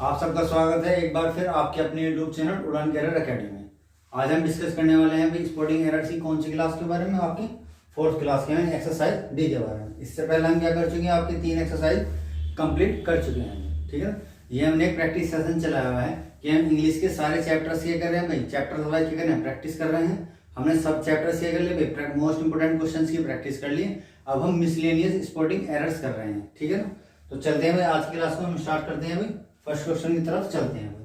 आप सबका स्वागत है एक बार फिर आपके अपने यूट्यूब चैनल उड़ान कैरियर एकेडमी में। आज हम डिस्कस करने वाले हैं भाई स्पोर्टिंग एरर्स की कौन सी क्लास के बारे में, आपकी 4th क्लास के एक्सरसाइज डी के बारे में। इससे पहले हम क्या कर चुके हैं, आपके 3 एक्सरसाइज कंप्लीट कर चुके हैं। ठीक है, ये हमने एक प्रैक्टिस सेशन चलाया हुआ है कि हम इंग्लिश के सारे चैप्टर्स क्या कर रहे हैं भाई, चैप्टर वाइज क्या कर रहे हैं, प्रैक्टिस कर रहे हैं। हमने सब चैप्टर्स क्या कर लिए भाई, मोस्ट इंपोर्टेंट क्वेश्चंस की प्रैक्टिस कर लिए। अब हम मिसलेनियस स्पोर्टिंग एरर्स कर रहे हैं। ठीक है ना, तो चलते हैं भाई, आज की क्लास को हम स्टार्ट करते हैं भाई, फर्स्ट क्वेश्चन की तरफ चलते हैं भाई।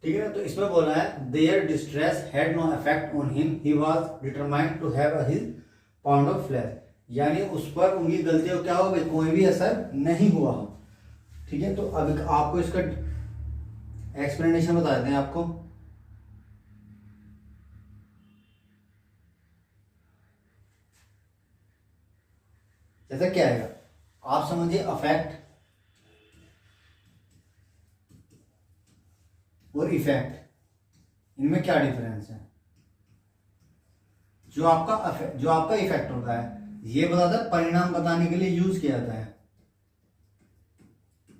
ठीक है, तो इसमें बोला है their distress had no effect on him, he was determined to have his pound of flesh. यानी उस पर उनकी गलतियों क्या हो भाई, कोई भी असर नहीं हुआ हो। ठीक है, तो अब आपको इसका एक्सप्लेनेशन बता देते हैं आपको। जैसा क्या आएगा, आप समझिए अफेक्ट और इफेक्ट, इनमें क्या डिफरेंस है। जो आपका इफेक्ट होता है, ये बताता है परिणाम बताने के लिए यूज किया जाता है,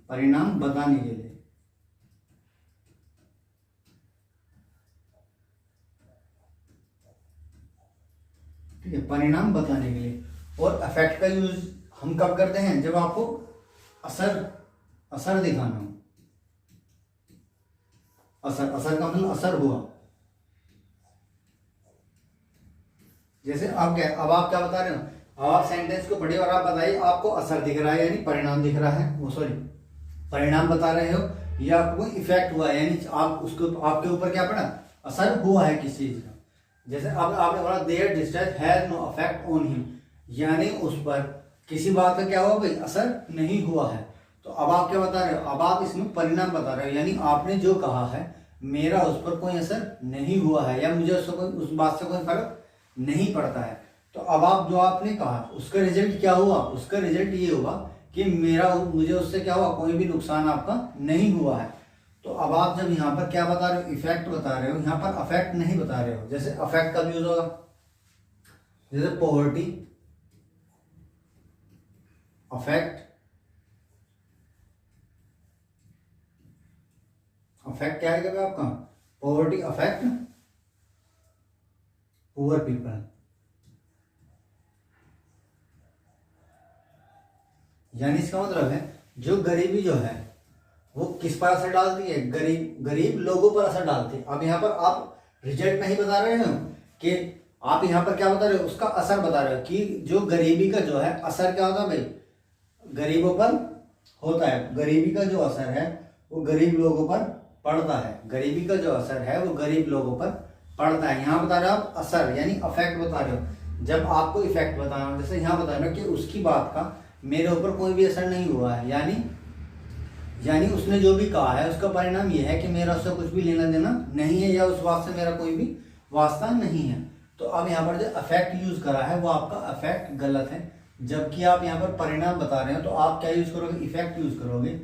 परिणाम बताने के लिए। ठीक है, परिणाम बताने के लिए। और इफेक्ट का यूज हम कब करते हैं, जब आपको असर दिखाना हो। असर का मतलब असर हुआ। जैसे अब आप क्या बता रहे हो, अब आप सेंटेंस को पढ़िए और आप बताइए आपको असर दिख रहा है यानी परिणाम दिख रहा है, वो सॉरी परिणाम बता रहे हो, या आपको इफेक्ट हुआ है यानी आप उसको आपके ऊपर क्या पड़ा, असर हुआ है किसी चीज का। जैसे अब आपने बोला their distress has no effect on him, यानी उस पर किसी बात का क्या हुआ भाई, असर नहीं हुआ है। तो अब आप क्या बता रहे हो, अब आप इसमें परिणाम बता रहे हो, यानी आपने जो कहा है मेरा उस पर कोई असर नहीं हुआ है, या मुझे उस बात से कोई फर्क नहीं पड़ता है। तो अब आप जो आपने कहा उसका रिजल्ट क्या हुआ, उसका रिजल्ट ये हुआ कि मुझे उससे क्या हुआ, कोई भी नुकसान आपका नहीं हुआ है। तो अब आप जब यहाँ पर क्या बता रहे हो, इफेक्ट बता रहे हो, यहाँ पर अफेक्ट नहीं बता रहे हो। जैसे अफेक्ट कब यूज होगा, जैसे पॉवर्टी अफेक्ट क्या है क्या आपका, पॉवर्टी अफेक्ट पुअर पीपल। यानी इसका मतलब है जो गरीबी जो है वो किस पर असर डालती है, गरीब लोगों पर असर डालती है। अब यहाँ पर आप रिजल्ट नहीं बता रहे हो कि आप यहाँ पर क्या बता रहे हो, उसका असर बता रहे हो कि जो गरीबी का जो है असर क्या होता है भाई, गरीबों पर होता है। गरीबी का जो असर है वो गरीब लोगों पर पड़ता है, गरीबी का जो असर है वो गरीब लोगों पर पड़ता है। यहाँ बता रहे हो आप असर यानी अफेक्ट बता रहे हो। जब आपको इफेक्ट बताना हो, जैसे यहाँ बता रहे हो कि उसकी बात का मेरे ऊपर कोई भी असर नहीं हुआ है, यानी उसने जो भी कहा है उसका परिणाम यह है कि मेरा उससे कुछ भी लेना देना नहीं है, या उस बात से मेरा कोई भी वास्ता नहीं है। तो अब यहाँ पर जो अफेक्ट यूज करा है वो आपका अफेक्ट गलत है, जबकि आप यहाँ पर परिणाम बता रहे हो तो आप क्या यूज करोगे, इफेक्ट यूज करोगे,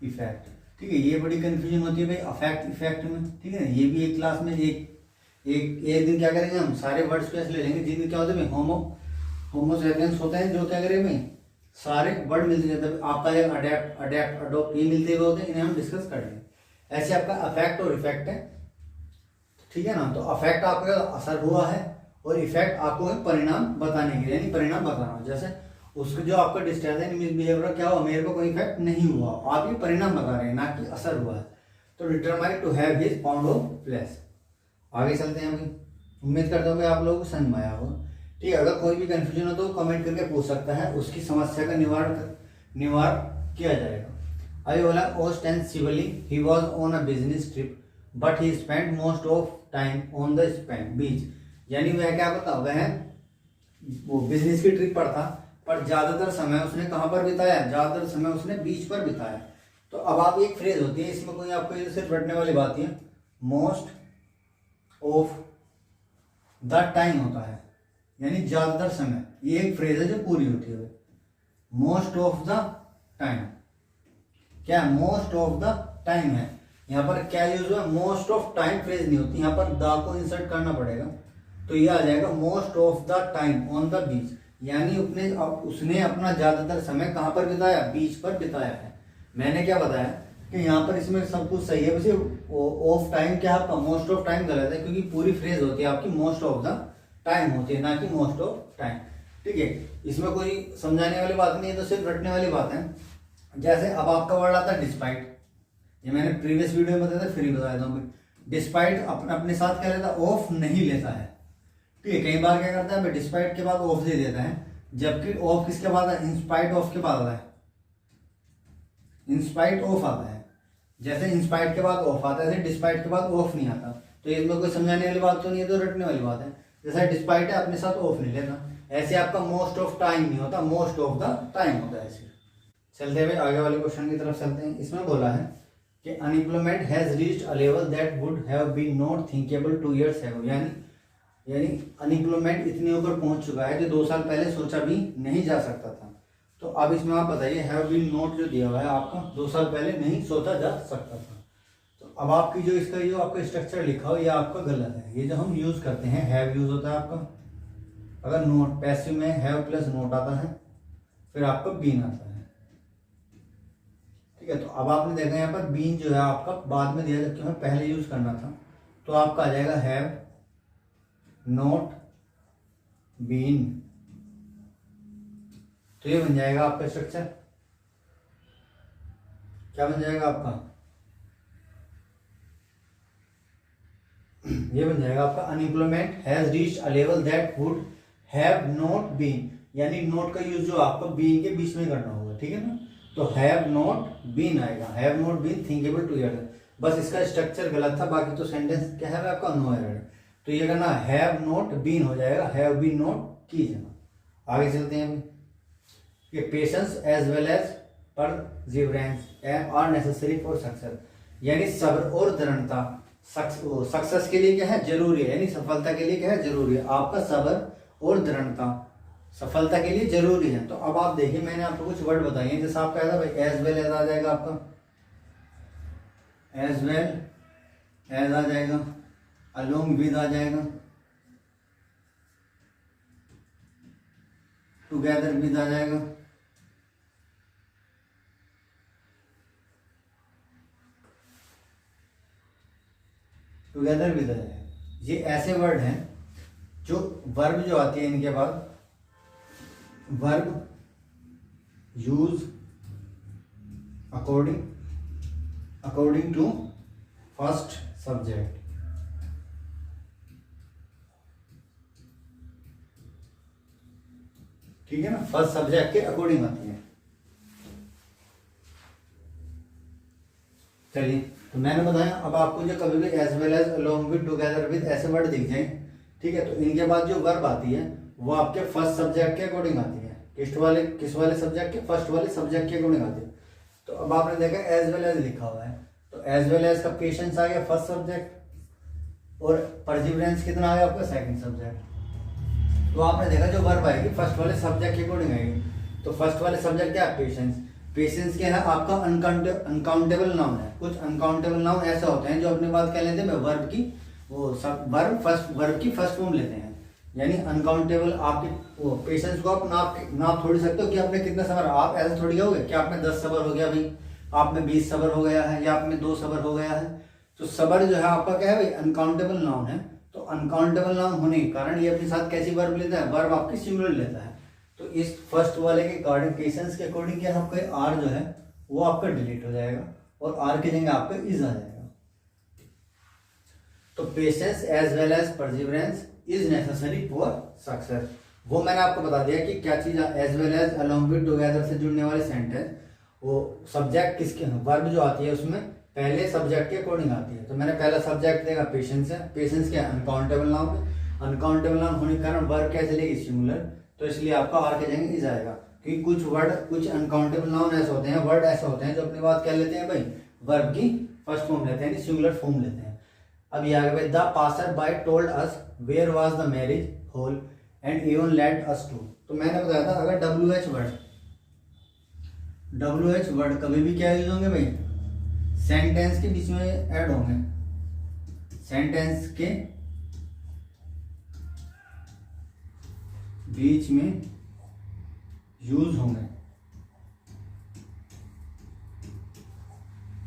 इफेक्ट। ठीक है, ये बड़ी कंफ्यूजन होती है भाई अफेक्ट इफेक्ट में। ठीक है, ये भी एक क्लास में एक दिन क्या करेंगे, हम सारे वर्ड्स को ऐसे ले लेंगे जिनमें क्या होता है भाई, होमोसेपियंस होते हैं, जो क्या करेंगे भाई सारे वर्ड मिलते जाते हैं। आपका ये अडेप्ट अडोप्ट ये मिलते हुए होते हैं, इन्हें हम डिस्कस कर लेंगे। ऐसे आपका अफेक्ट और इफेक्ट है। ठीक है ना, तो अफेक्ट आपका असर हुआ है और इफेक्ट आपको परिणाम बताने के लिए, यानी परिणाम बताना। जैसे उसको जो आपका डिस्ट्रेस है मिसबिहेवियर क्या हुआ, मेरे को कोई इफेक्ट नहीं हुआ, आप ये परिणाम बता रहे हैं ना कि असर हुआ है। तो determined to have his pound of flesh. आगे चलते हैं भाई, उम्मीद करता हूँ आप लोगों को समझ में आया होगा। ठीक है, अगर कोई भी कंफ्यूजन हो तो कमेंट करके पूछ सकता है, उसकी समस्या का निवारण किया जाएगा। अभी बोला ostensibly he was on a business trip but he spent most of time on the beach। यानी वह क्या बता, वह वो बिजनेस की ट्रिप पर था पर ज्यादातर समय उसने कहां पर बिताया, ज्यादातर समय उसने बीच पर बिताया। तो अब आप एक फ्रेज होती है, इसमें कोई आपको सिर्फ रटने वाली बात है, मोस्ट ऑफ द टाइम होता है, यानी ज्यादातर समय। ये एक फ्रेज है जो पूरी होती है, मोस्ट ऑफ द टाइम। क्या मोस्ट ऑफ द टाइम है, यहाँ पर क्या यूज हुआ, मोस्ट ऑफ टाइम फ्रेज नहीं होती, यहाँ पर द को इंसर्ट करना पड़ेगा। तो ये आ जाएगा most of the time on the beach, यानी उसने अपना ज्यादातर समय कहां पर बिताया, बीच पर बिताया है। मैंने क्या बताया कि यहाँ पर इसमें सब कुछ सही है, वैसे ऑफ टाइम क्या है आपका, मोस्ट ऑफ टाइम गलत है, क्योंकि पूरी फ्रेज होती है आपकी मोस्ट ऑफ द टाइम होती है, ना कि मोस्ट ऑफ टाइम। ठीक है, इसमें कोई समझाने वाली बात नहीं है, तो सिर्फ रटने वाली बात है। जैसे अब आपका वर्ड आता है डिस्पाइट, ये मैंने प्रीवियस वीडियो में बताया था, फिर बताया था। डिस्पाइट अपने साथ क्या लेता है, ऑफ नहीं लेता है। ठीक है, कई बार क्या करता है, डिस्पाइट के बाद ऑफ दे देता है, जबकि ऑफ किसके बाद है, इंस्पाइट ऑफ के बाद आता है, इंस्पाइट ऑफ आता है। जैसे इंस्पाइट के बाद ऑफ आता है, ऐसे डिस्पाइट के बाद ऑफ नहीं आता। तो इसमें कोई समझाने वाली बात तो नहीं है, तो रटने वाली बात है। जैसे डिस्पाइट है, अपने साथ ऑफ नहीं लेता, ऐसे आपका मोस्ट ऑफ टाइम नहीं होता, मोस्ट ऑफ द टाइम होता है ऐसे। चलते हुए आगे वाले क्वेश्चन की तरफ चलते हैं। इसमें बोला है कि unemployment has reached a level that would have been not thinkable 2 years ago, यानी अनएम्प्लॉयमेंट इतने ऊपर पहुंच चुका है कि 2 साल पहले सोचा भी नहीं जा सकता था। तो अब इसमें आप बताइए, हैव बीन नॉट जो दिया हुआ है आपका 2 साल पहले नहीं सोचा जा सकता था। तो अब आपकी जो इसका जो आपका स्ट्रक्चर लिखा हो, ये आपका गलत है। ये जो हम यूज करते हैं, हैव यूज होता है आपका, अगर नोट पैसिव में हैव प्लस नोट आता है, फिर आपका बीन आता है। ठीक है, तो अब आपने देखा यहाँ पर बीन जो है आपका बाद में दिया, जबकि हमें पहले यूज करना था। तो आपका आ जाएगा हैव नॉट बीन। तो ये बन जाएगा आपका स्ट्रक्चर, क्या बन जाएगा आपका, ये बन जाएगा आपका unemployment has reached a level that would have not been, यानी नोट का यूज जो आपको बीन के बीच में करना होगा। ठीक है ना, तो हैव नॉट बीन आएगा, have not been thinkable 2 years। बस इसका स्ट्रक्चर गलत था, बाकी तो सेंटेंस क्या है आपका, नो एरर। तो ये करना हैव नॉट बीन हो जाएगा, हैव बीन नॉट कीजिएगा। आगे चलते हैं अभी। कि patience as well as perseverance are necessary for success, यानी सब्र और दृढ़ता सक्सेस के लिए क्या है, जरूरी है, यानी सफलता के लिए क्या है, जरूरी है। आपका सब्र और दृढ़ता सफलता के लिए जरूरी है। तो अब आप देखिए, मैंने आपको कुछ वर्ड बताइए, जैसे आप कहा था भाई एज वेल एज आ जाएगा आपका, एज वेल एज आ जाएगा, अलोंग विद आ जाएगा, टुगेदर विद आ जाएगा, टुगेदर विद आ जाएगा। ये ऐसे वर्ड हैं जो वर्ब जो आती है इनके बाद, verb use according to first subject. ठीक है ना, फर्स्ट सब्जेक्ट के अकॉर्डिंग आती है। चलिए, तो मैंने बताया, अब आपको जो कभी भी as well as, along with, together with ऐसे वर्ड दिख जाए, ठीक है, तो इनके बाद जो वर्ब आती है वो आपके फर्स्ट सब्जेक्ट के अकॉर्डिंग आती है। किस वाले सब्जेक्ट के, फर्स्ट वाले सब्जेक्ट के अकॉर्डिंग आती है। तो अब आपने देखा एज वेल एज लिखा हुआ है, तो एज वेल एज का पेशेंस आ गया फर्स्ट सब्जेक्ट, और परसिवरेंस कितना आ गया आपका, सेकंड सब्जेक्ट। तो आपने देखा जो वर्ब आएगी फर्स्ट वाले सब्जेक्ट के अकॉर्डिंग आएगी। तो फर्स्ट वाले सब्जेक्ट क्या है, पेशेंस। पेशेंस क्या है आपका, अनकाउंटेबल नाउन है। कुछ अनकाउंटेबल नाउन ऐसे होते हैं जो अपने बात क्या लेते हैं, वर्ब की वर्ब की फर्स्ट फॉर्म लेते हैं, यानी अनकाउंटेबल। आपके वो पेशेंस को आप नाप थोड़ी सकते हो कि आपने कितना सबर, आप ऐसे थोड़ी कहोगे कि आप में 10 सबर हो गया भाई, आप में 20 सबर हो गया है, या आप में 2 सबर हो गया है। तो सबर जो है आपका क्या है भाई, अनकाउंटेबल नाउन है। तो अनकाउंटेबल नाउन होने के कारण ये अपने साथ कैसी वर्ब लेता है, वर्ब आपकी सिंगुलर लेता है। तो इस फर्स्ट वाले के अकॉर्डिंग, पेशेंस के अकॉर्डिंग क्या आपका आर जो है वो आपका डिलीट हो जाएगा, और आर की जगह आपका इज आ जाएगा। तो patience as well as perseverance is necessary for success, वो मैंने आपको बता दिया कि क्या चीज, as well as, along with, together से जुड़ने वाले सेंटेंस, वो सब्जेक्ट किसके, वर्ब जो आती है उसमें पहले सब्जेक्ट के अकॉर्डिंग आती है। तो मैंने पहला सब्जेक्ट देखा पेशेंस है, पेशेंस क्या अनकाउंटेबल नाउन है, अनकाउंटेबल नाउन होने के कारण वर्ब क्या चलेगी, सिंगुलर। तो इसलिए आपका आर के जगह इज आएगा, क्योंकि कुछ अनकाउंटेबल नाउन ऐसे होते हैं, वर्ड ऐसे होते हैं जो अपनी बात क्या लेते हैं भाई, वर्ब की फर्स्ट फॉर्म लेते हैं, सिंगुलर फॉर्म लेते हैं। अब ये आगे भाई, the passer by told us where was the marriage hall and even led us to. तो मैंने बताया था अगर WH वर्ड कभी भी क्या यूज होंगे भाई, सेंटेंस के बीच में ऐड होंगे, सेंटेंस के बीच में यूज होंगे।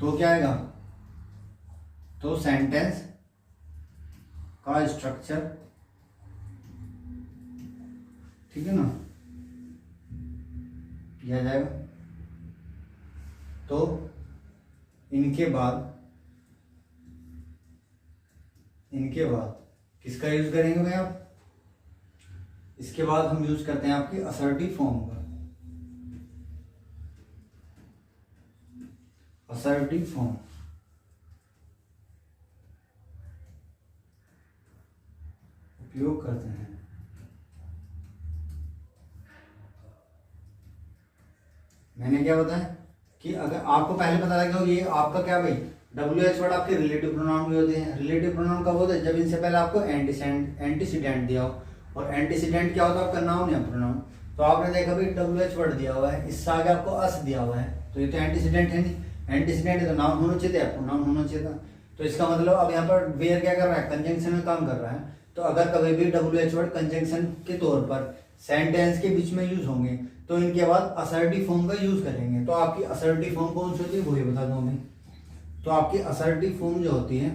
तो क्या आएगा, तो सेंटेंस का स्ट्रक्चर, ठीक है ना, यह जाएगा। तो इनके बाद किसका यूज करेंगे भाई आप, इसके बाद हम यूज करते हैं आपकी असर्टिव फॉर्म का। असर्टिव फॉर्म उपयोग करते हैं। मैंने क्या बताया कि अगर आपको पहले पता लगा ये आपका क्या भाई WH वर्ड आपके रिलेटिव प्रोनाउन भी होते हैं। रिलेटिव प्रोनाउन कब होते हैं, जब इनसे पहले आपको एंटीसीडेंट दिया हो, और एंटीसीडेंट क्या होता है आपका नाउन या प्रोनाउन। तो आपने देखा भाई WH वर्ड दिया हुआ है, इससे आगे आपको अस दिया हुआ है, तो ये तो एंटीसीडेंट है नहीं, एंटीसीडेंट है तो नाउन होना चाहिए, प्रोनाउन होना चाहिए था। तो इसका मतलब अब यहाँ पर वेयर क्या कर रहा है, कंजंक्शन में काम कर रहा है। तो अगर कभी भी WH वर्ड कंजंक्शन के तौर पर सेंटेंस के बीच में यूज होंगे तो इनके बाद असर्टिव फॉर्म का यूज करेंगे। तो आपकी असर्टिव फॉर्म कौन सी होती है वो ये बता दूं मैं। तो आपकी असर्टिव फॉर्म जो होती है,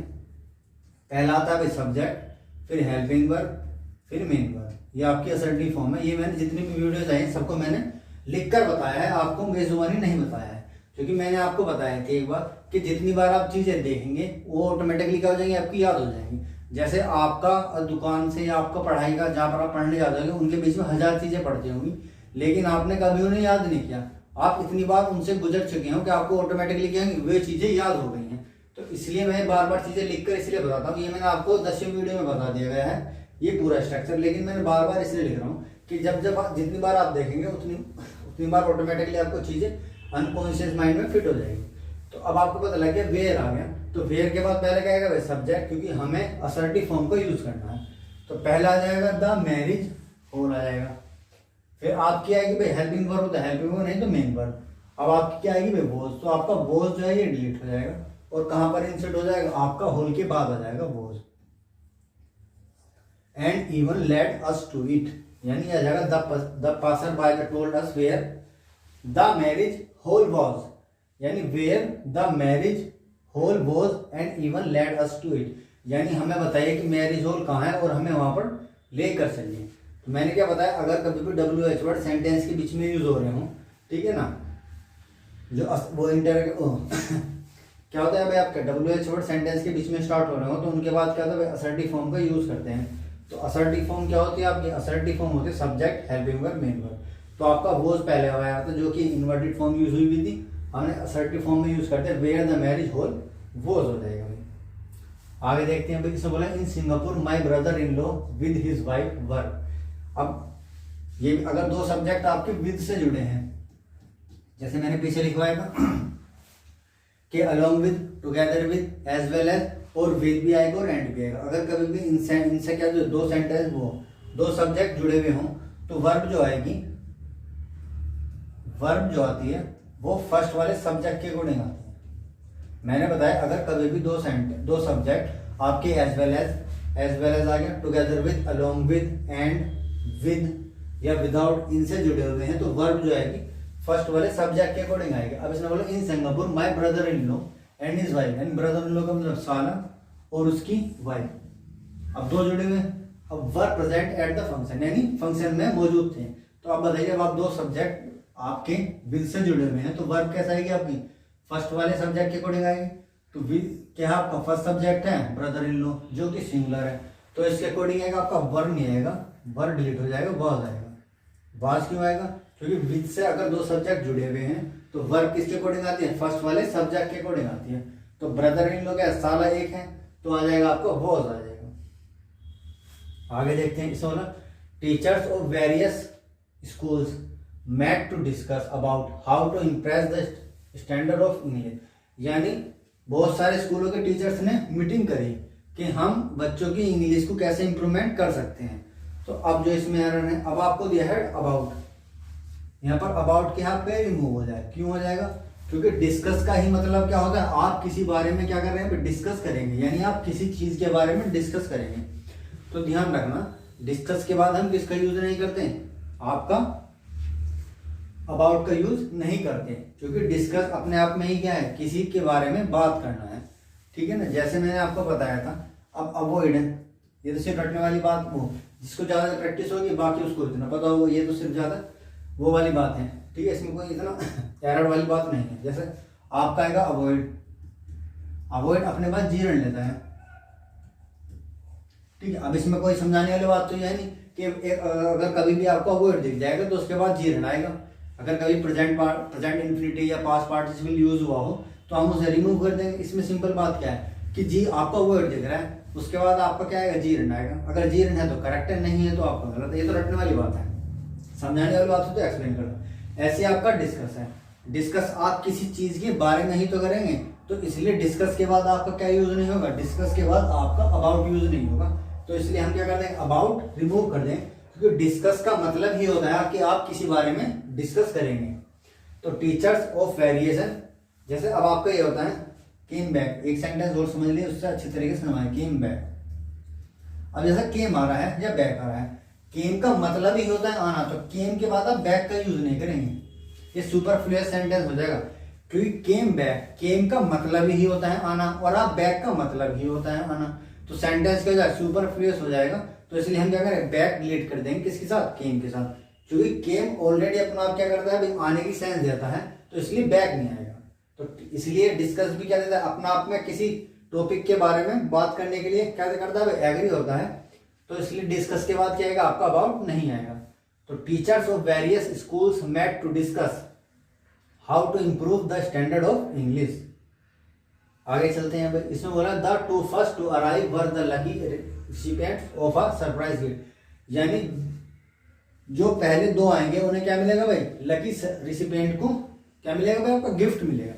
पहला आता है सब्जेक्ट, फिर हेल्पिंग वर्ब, फिर मेन वर्ब, ये आपकी असर्टिव फॉर्म है। ये मैंने जितनी भी वीडियोस आई सबको मैंने लिखकर बताया है, आपको बेजुबानी नहीं बताया है, क्योंकि मैंने आपको बताया था एक बार कि जितनी बार आप चीजें देखेंगे वो ऑटोमेटिकली क्या हो जाएंगी, आपकी याद हो जाएंगी। जैसे आपका दुकान से या आपका पढ़ाई का जहाँ पर आप पढ़ने जाते हो उनके बीच में 1000 चीजें पढ़ती होंगी, लेकिन आपने कभी उन्हें याद नहीं किया। आप इतनी बार उनसे गुजर चुके हो कि आपको ऑटोमेटिकली क्या वे चीजें याद हो गई हैं। तो इसलिए मैं बार बार चीजें लिखकर इसलिए बताता हूँ। ये मैंने आपको 10वीं वीडियो में बता दिया गया है ये पूरा स्ट्रक्चर, लेकिन मैंने बार बार इसलिए लिख रहा हूँ कि जब आप जितनी बार आप देखेंगे उतनी बार ऑटोमेटिकली आपको चीजें अनकॉन्शियस माइंड में फिट हो जाएगी। तो अब आपको पता लग गया वेयर आ गया, तो वेयर के बाद पहले क्या आएगा सब्जेक्ट, क्योंकि हमें असर्टिव फॉर्म को यूज करना है। तो पहला आ जाएगा द मैरिज होल आ जाएगा, फिर आपकी आएगी भाई हेल्पिंग वर्ब होता है, हेल्पिंग वर्ब नहीं तो मेन वर्ब। अब आपकी क्या आएगी भाई वॉज, तो आपका वॉज जो है ये डिलीट हो जाएगा और कहां पर इंसर्ट हो जाएगा, आपका होल के बाद आ जाएगा was. And even led us to it, यानी आ जाएगा the passer by told us where the marriage hall was, यानी where the marriage hall was and even led us to it, यानी हमें बताइए कि मैरिज होल कहाँ है और हमें वहां पर लेकर चलिए। तो मैंने क्या बताया, अगर कभी भी WH वर्ड सेंटेंस के बीच में यूज हो रहे हो, ठीक है ना, जो वो क्या होता है भाई आपका WH वर्ड सेंटेंस के बीच में स्टार्ट हो रहे हो तो उनके बाद क्या होता है असर्टिव फॉर्म का यूज करते हैं। तो असर्टिव फॉर्म क्या होती है आपकी, असर्टिव फॉर्म होती है subject, helping verb, main verb. तो आपका वॉज पहले आया था जो कि इन्वर्टेड फॉर्म यूज हुई भी थी, हमने असर्टिव फॉर्म में यूज करते हैं where the marriage hall was हो जाएगा भाई। आगे देखते हैं भाई, किसने बोला in Singapore my brother in law with his wife work. अब ये अगर दो सब्जेक्ट आपके विद से जुड़े हैं, जैसे मैंने पीछे लिखवाया था कि along with, together with, as well as, और विद भी आएगा और एंड भी आएगा। अगर कभी भी इनसे क्या जो दो सेंटेंस वो दो सब्जेक्ट जुड़े हुए हों तो वर्ब जो आएगी, वर्ब जो आती है वो फर्स्ट वाले सब्जेक्ट के अकॉर्डिंग आती है। मैंने बताया अगर कभी भी दो सब्जेक्ट आपके एज वेल एज आ गया, together with, along with, and with या विदाउट, इनसे जुड़े हुए हैं तो वर्ब जो आएगी फर्स्ट वाले सब्जेक्ट के अकॉर्डिंग आएगी। अब इसने बोला in Singapore my brother in law and his wife, यानी ब्रदर इन लॉ का मतलब साला और उसकी वाइफ। अब दो जुड़े हुए, अब verb present at the function, यानी फंक्शन में मौजूद थे। तो अब बताइए अब आप दो सब्जेक्ट आपके विद से जुड़े हुए हैं तो वर्ब कैसा आएगी आपकी फर्स्ट वाले सब्जेक्ट के अकॉर्डिंग आएगी। तो विद क्या आपका फर्स्ट सब्जेक्ट है ब्रदर इन लॉ जो कि सिंगुलर है, तो इसके अकॉर्डिंग आएगा आपका वर्ब नहीं आएगा, वर्ब डिलीट हो जाएगा, वाज आएगा। वाज क्यों आएगा, क्योंकि विद से अगर दो सब्जेक्ट जुड़े हुए हैं तो वर्ब किसके अकॉर्डिंग आती है, फर्स्ट वाले सब्जेक्ट के अकॉर्डिंग आती है। तो ब्रदर इन लॉ क्या साला एक है तो आ जाएगा आपको वाज आ जाएगा। आगे देखते हैं इस वाला, teachers of various schools met to discuss about how to impress the standard of English, यानी बहुत सारे स्कूलों के टीचर्स ने मीटिंग करी कि हम बच्चों की इंग्लिश को कैसे इंप्रूवमेंट कर सकते हैं। तो अब जो इसमें एरर है, अब आपको दिया है अबाउट, यहाँ पर अबाउट के यहाँ पे रिमूव हो जाए, क्यों हो जाएगा, क्योंकि डिस्कस का ही मतलब क्या होता है आप किसी बारे में क्या कर रहे हैं डिस्कस करेंगे, यानी आप किसी चीज के बारे में डिस्कस करेंगे। तो ध्यान रखना डिस्कस के बाद हम किसका यूज नहीं करते हैं, आपका अबाउट का यूज नहीं करते, क्योंकि डिस्कस अपने आप में ही क्या है, किसी के बारे में बात करना है, ठीक है ना। जैसे मैंने आपको बताया था, अब अवॉइड है, ये तो सिर्फ रटने वाली बात, वो जिसको ज़्यादा प्रैक्टिस होगी बाकी उसको इतना पता होगा, ये तो सिर्फ ज़्यादा वो वाली बात है, ठीक है। इसमें कोई इतना एरर वाली बात नहीं है। जैसे आपका आएगा अवॉइड, अवॉइड अपने पास जी रन लेता है, ठीक है। अब इसमें कोई समझाने वाली बात तो ये है नहीं कि अगर कभी भी आपको अवॉइड दिख जाएगा तो उसके बाद जी रन आएगा। अगर कभी प्रेजेंट इन्फिनिटी या पास्ट पार्टिसिपल यूज हुआ हो तो हम उसे रिमूव कर देंगे। इसमें सिंपल बात क्या है कि जी आपको अवॉइड दिख रहा है, उसके बाद आपका क्या आएगा, जी रन आएगा। अगर जी रन है तो करेक्ट है, नहीं है तो आपका गलत है। ये तो रटने वाली बात है, समझाने वाली बात हो तो एक्सप्लेन कर दो। ऐसे आपका डिस्कस है, डिस्कस आप किसी चीज के बारे में ही तो करेंगे, तो इसलिए डिस्कस के बाद आपका क्या यूज नहीं होगा, डिस्कस के बाद आपका अबाउट यूज नहीं होगा। तो इसलिए हम क्या कर दें, अबाउट रिमूव कर दें, क्योंकि डिस्कस का मतलब ही होता है कि आप किसी बारे में डिस्कस करेंगे। तो टीचर्स ऑफ वेरिएशन, जैसे अब आपका ये होता है केम बैक, एक सेंटेंस और समझ लिए, उससे अच्छे तरीके से समझ, केम बैक। अब जैसा केम आ रहा है या बैक आ रहा है, केम का मतलब ही होता है आना, तो केम के बाद आप बैक का यूज नहीं करेंगे, ये सुपरफ्लुअस सेंटेंस हो जाएगा। क्योंकि केम बैक, केम का मतलब ही होता है आना, और आप बैक का मतलब ही होता है आना, तो सेंटेंस क्या जाएगा, सुपरफ्लुअस हो जाएगा। तो इसलिए हम क्या करें, बैक डिलीट कर देंगे, किसके साथ, केम के साथ। क्योंकि केम ऑलरेडी अपना आप क्या करता है, आने की सेंस देता है, तो इसलिए बैक नहीं आएगा। तो इसलिए डिस्कस भी क्या देता है, अपना आप में किसी टॉपिक के बारे में बात करने के लिए क्या करता है, एग्री होता है। तो इसलिए डिस्कस के बाद क्या आएगा, आपका अबाउट नहीं आएगा। तो teachers of various schools met to discuss how to improve the standard of English. आगे चलते हैं भाई, इसमें बोला the two first to arrive were the lucky recipients of a surprise gift, यानी जो पहले दो आएंगे उन्हें क्या मिलेगा भाई, लकी रिसिपिएंट को क्या मिलेगा भाई, आपका गिफ्ट मिलेगा।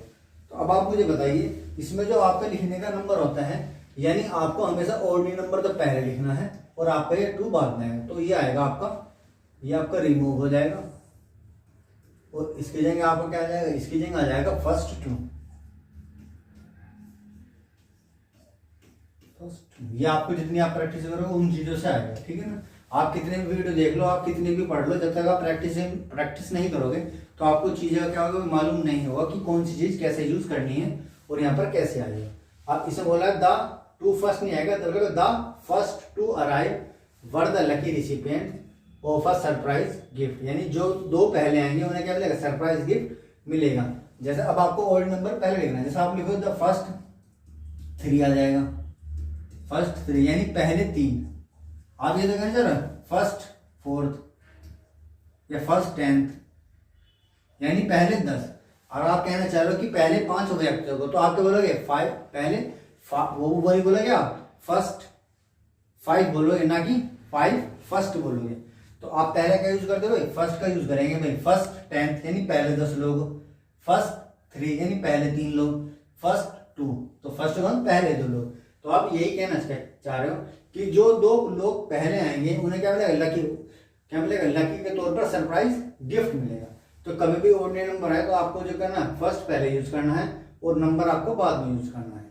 तो अब आप मुझे बताइए, इसमें जो आपका लिखने का नंबर होता है, यानी आपको हमेशा ऑर्डिनरी नंबर तो पहले लिखना है और आपका ये 2 बाद में आएगा, तो ये आएगा आपका, ये आपका रिमूव हो जाएगा, और इसकी जगह आपका क्या आ जाएगा, इसकी जगह आ जाएगा फर्स्ट 2। ये आपको जितनी आप प्रैक्टिस करोगे उन चीजों से आएगा, ठीक है ना। आप कितने भी वीडियो देख लो, आप कितने भी पढ़ लो, जब तक आप प्रैक्टिस नहीं करोगे तो आपको चीजें क्या होगा, मालूम नहीं होगा कि कौन सी चीज कैसे यूज करनी है और यहाँ पर कैसे आई है। आप इसे बोला द टू फर्स्ट नहीं आएगा, तो the first to arrive were the lucky recipient of a surprise gift, यानी जो 2 पहले आएंगे उन्हें क्या मिलेगा, सरप्राइज गिफ्ट मिलेगा। जैसे अब आपको ऑड नंबर पहले लिखना है, जैसे आप लिखो द फर्स्ट 3 आ जाएगा, फर्स्ट 3 यानी पहले 3। आप ये देखना चाह रहे फर्स्ट 4th या फर्स्ट 10th, यानी पहले 10। और आप कहना चाह रहे हो कि पहले 5 व्यक्तियों को, तो आप क्या बोलोगे, 5 पहले वो वही बोलोगे, आप फर्स्ट 5 बोलोगे, ना कि 5 फर्स्ट बोलोगे। तो आप पहले क्या यूज करते हो भाई, फर्स्ट का यूज करेंगे भाई। फर्स्ट 10th यानी पहले 10 लोग, फर्स्ट 3 यानी पहले 3 लोग, फर्स्ट 2 तो फर्स्ट 1 पहले 2 लोग। तो आप यही कहना चाह रहे हो कि जो 2 लोग पहले आएंगे उन्हें क्या मिलेगा, लकी, क्या मिलेगा, लकी के तौर पर सरप्राइज गिफ्ट मिलेगा। तो कभी भी ऑर्डिनरी नंबर है तो आपको जो करना है, फर्स्ट पहले यूज करना है और नंबर आपको बाद में यूज करना है।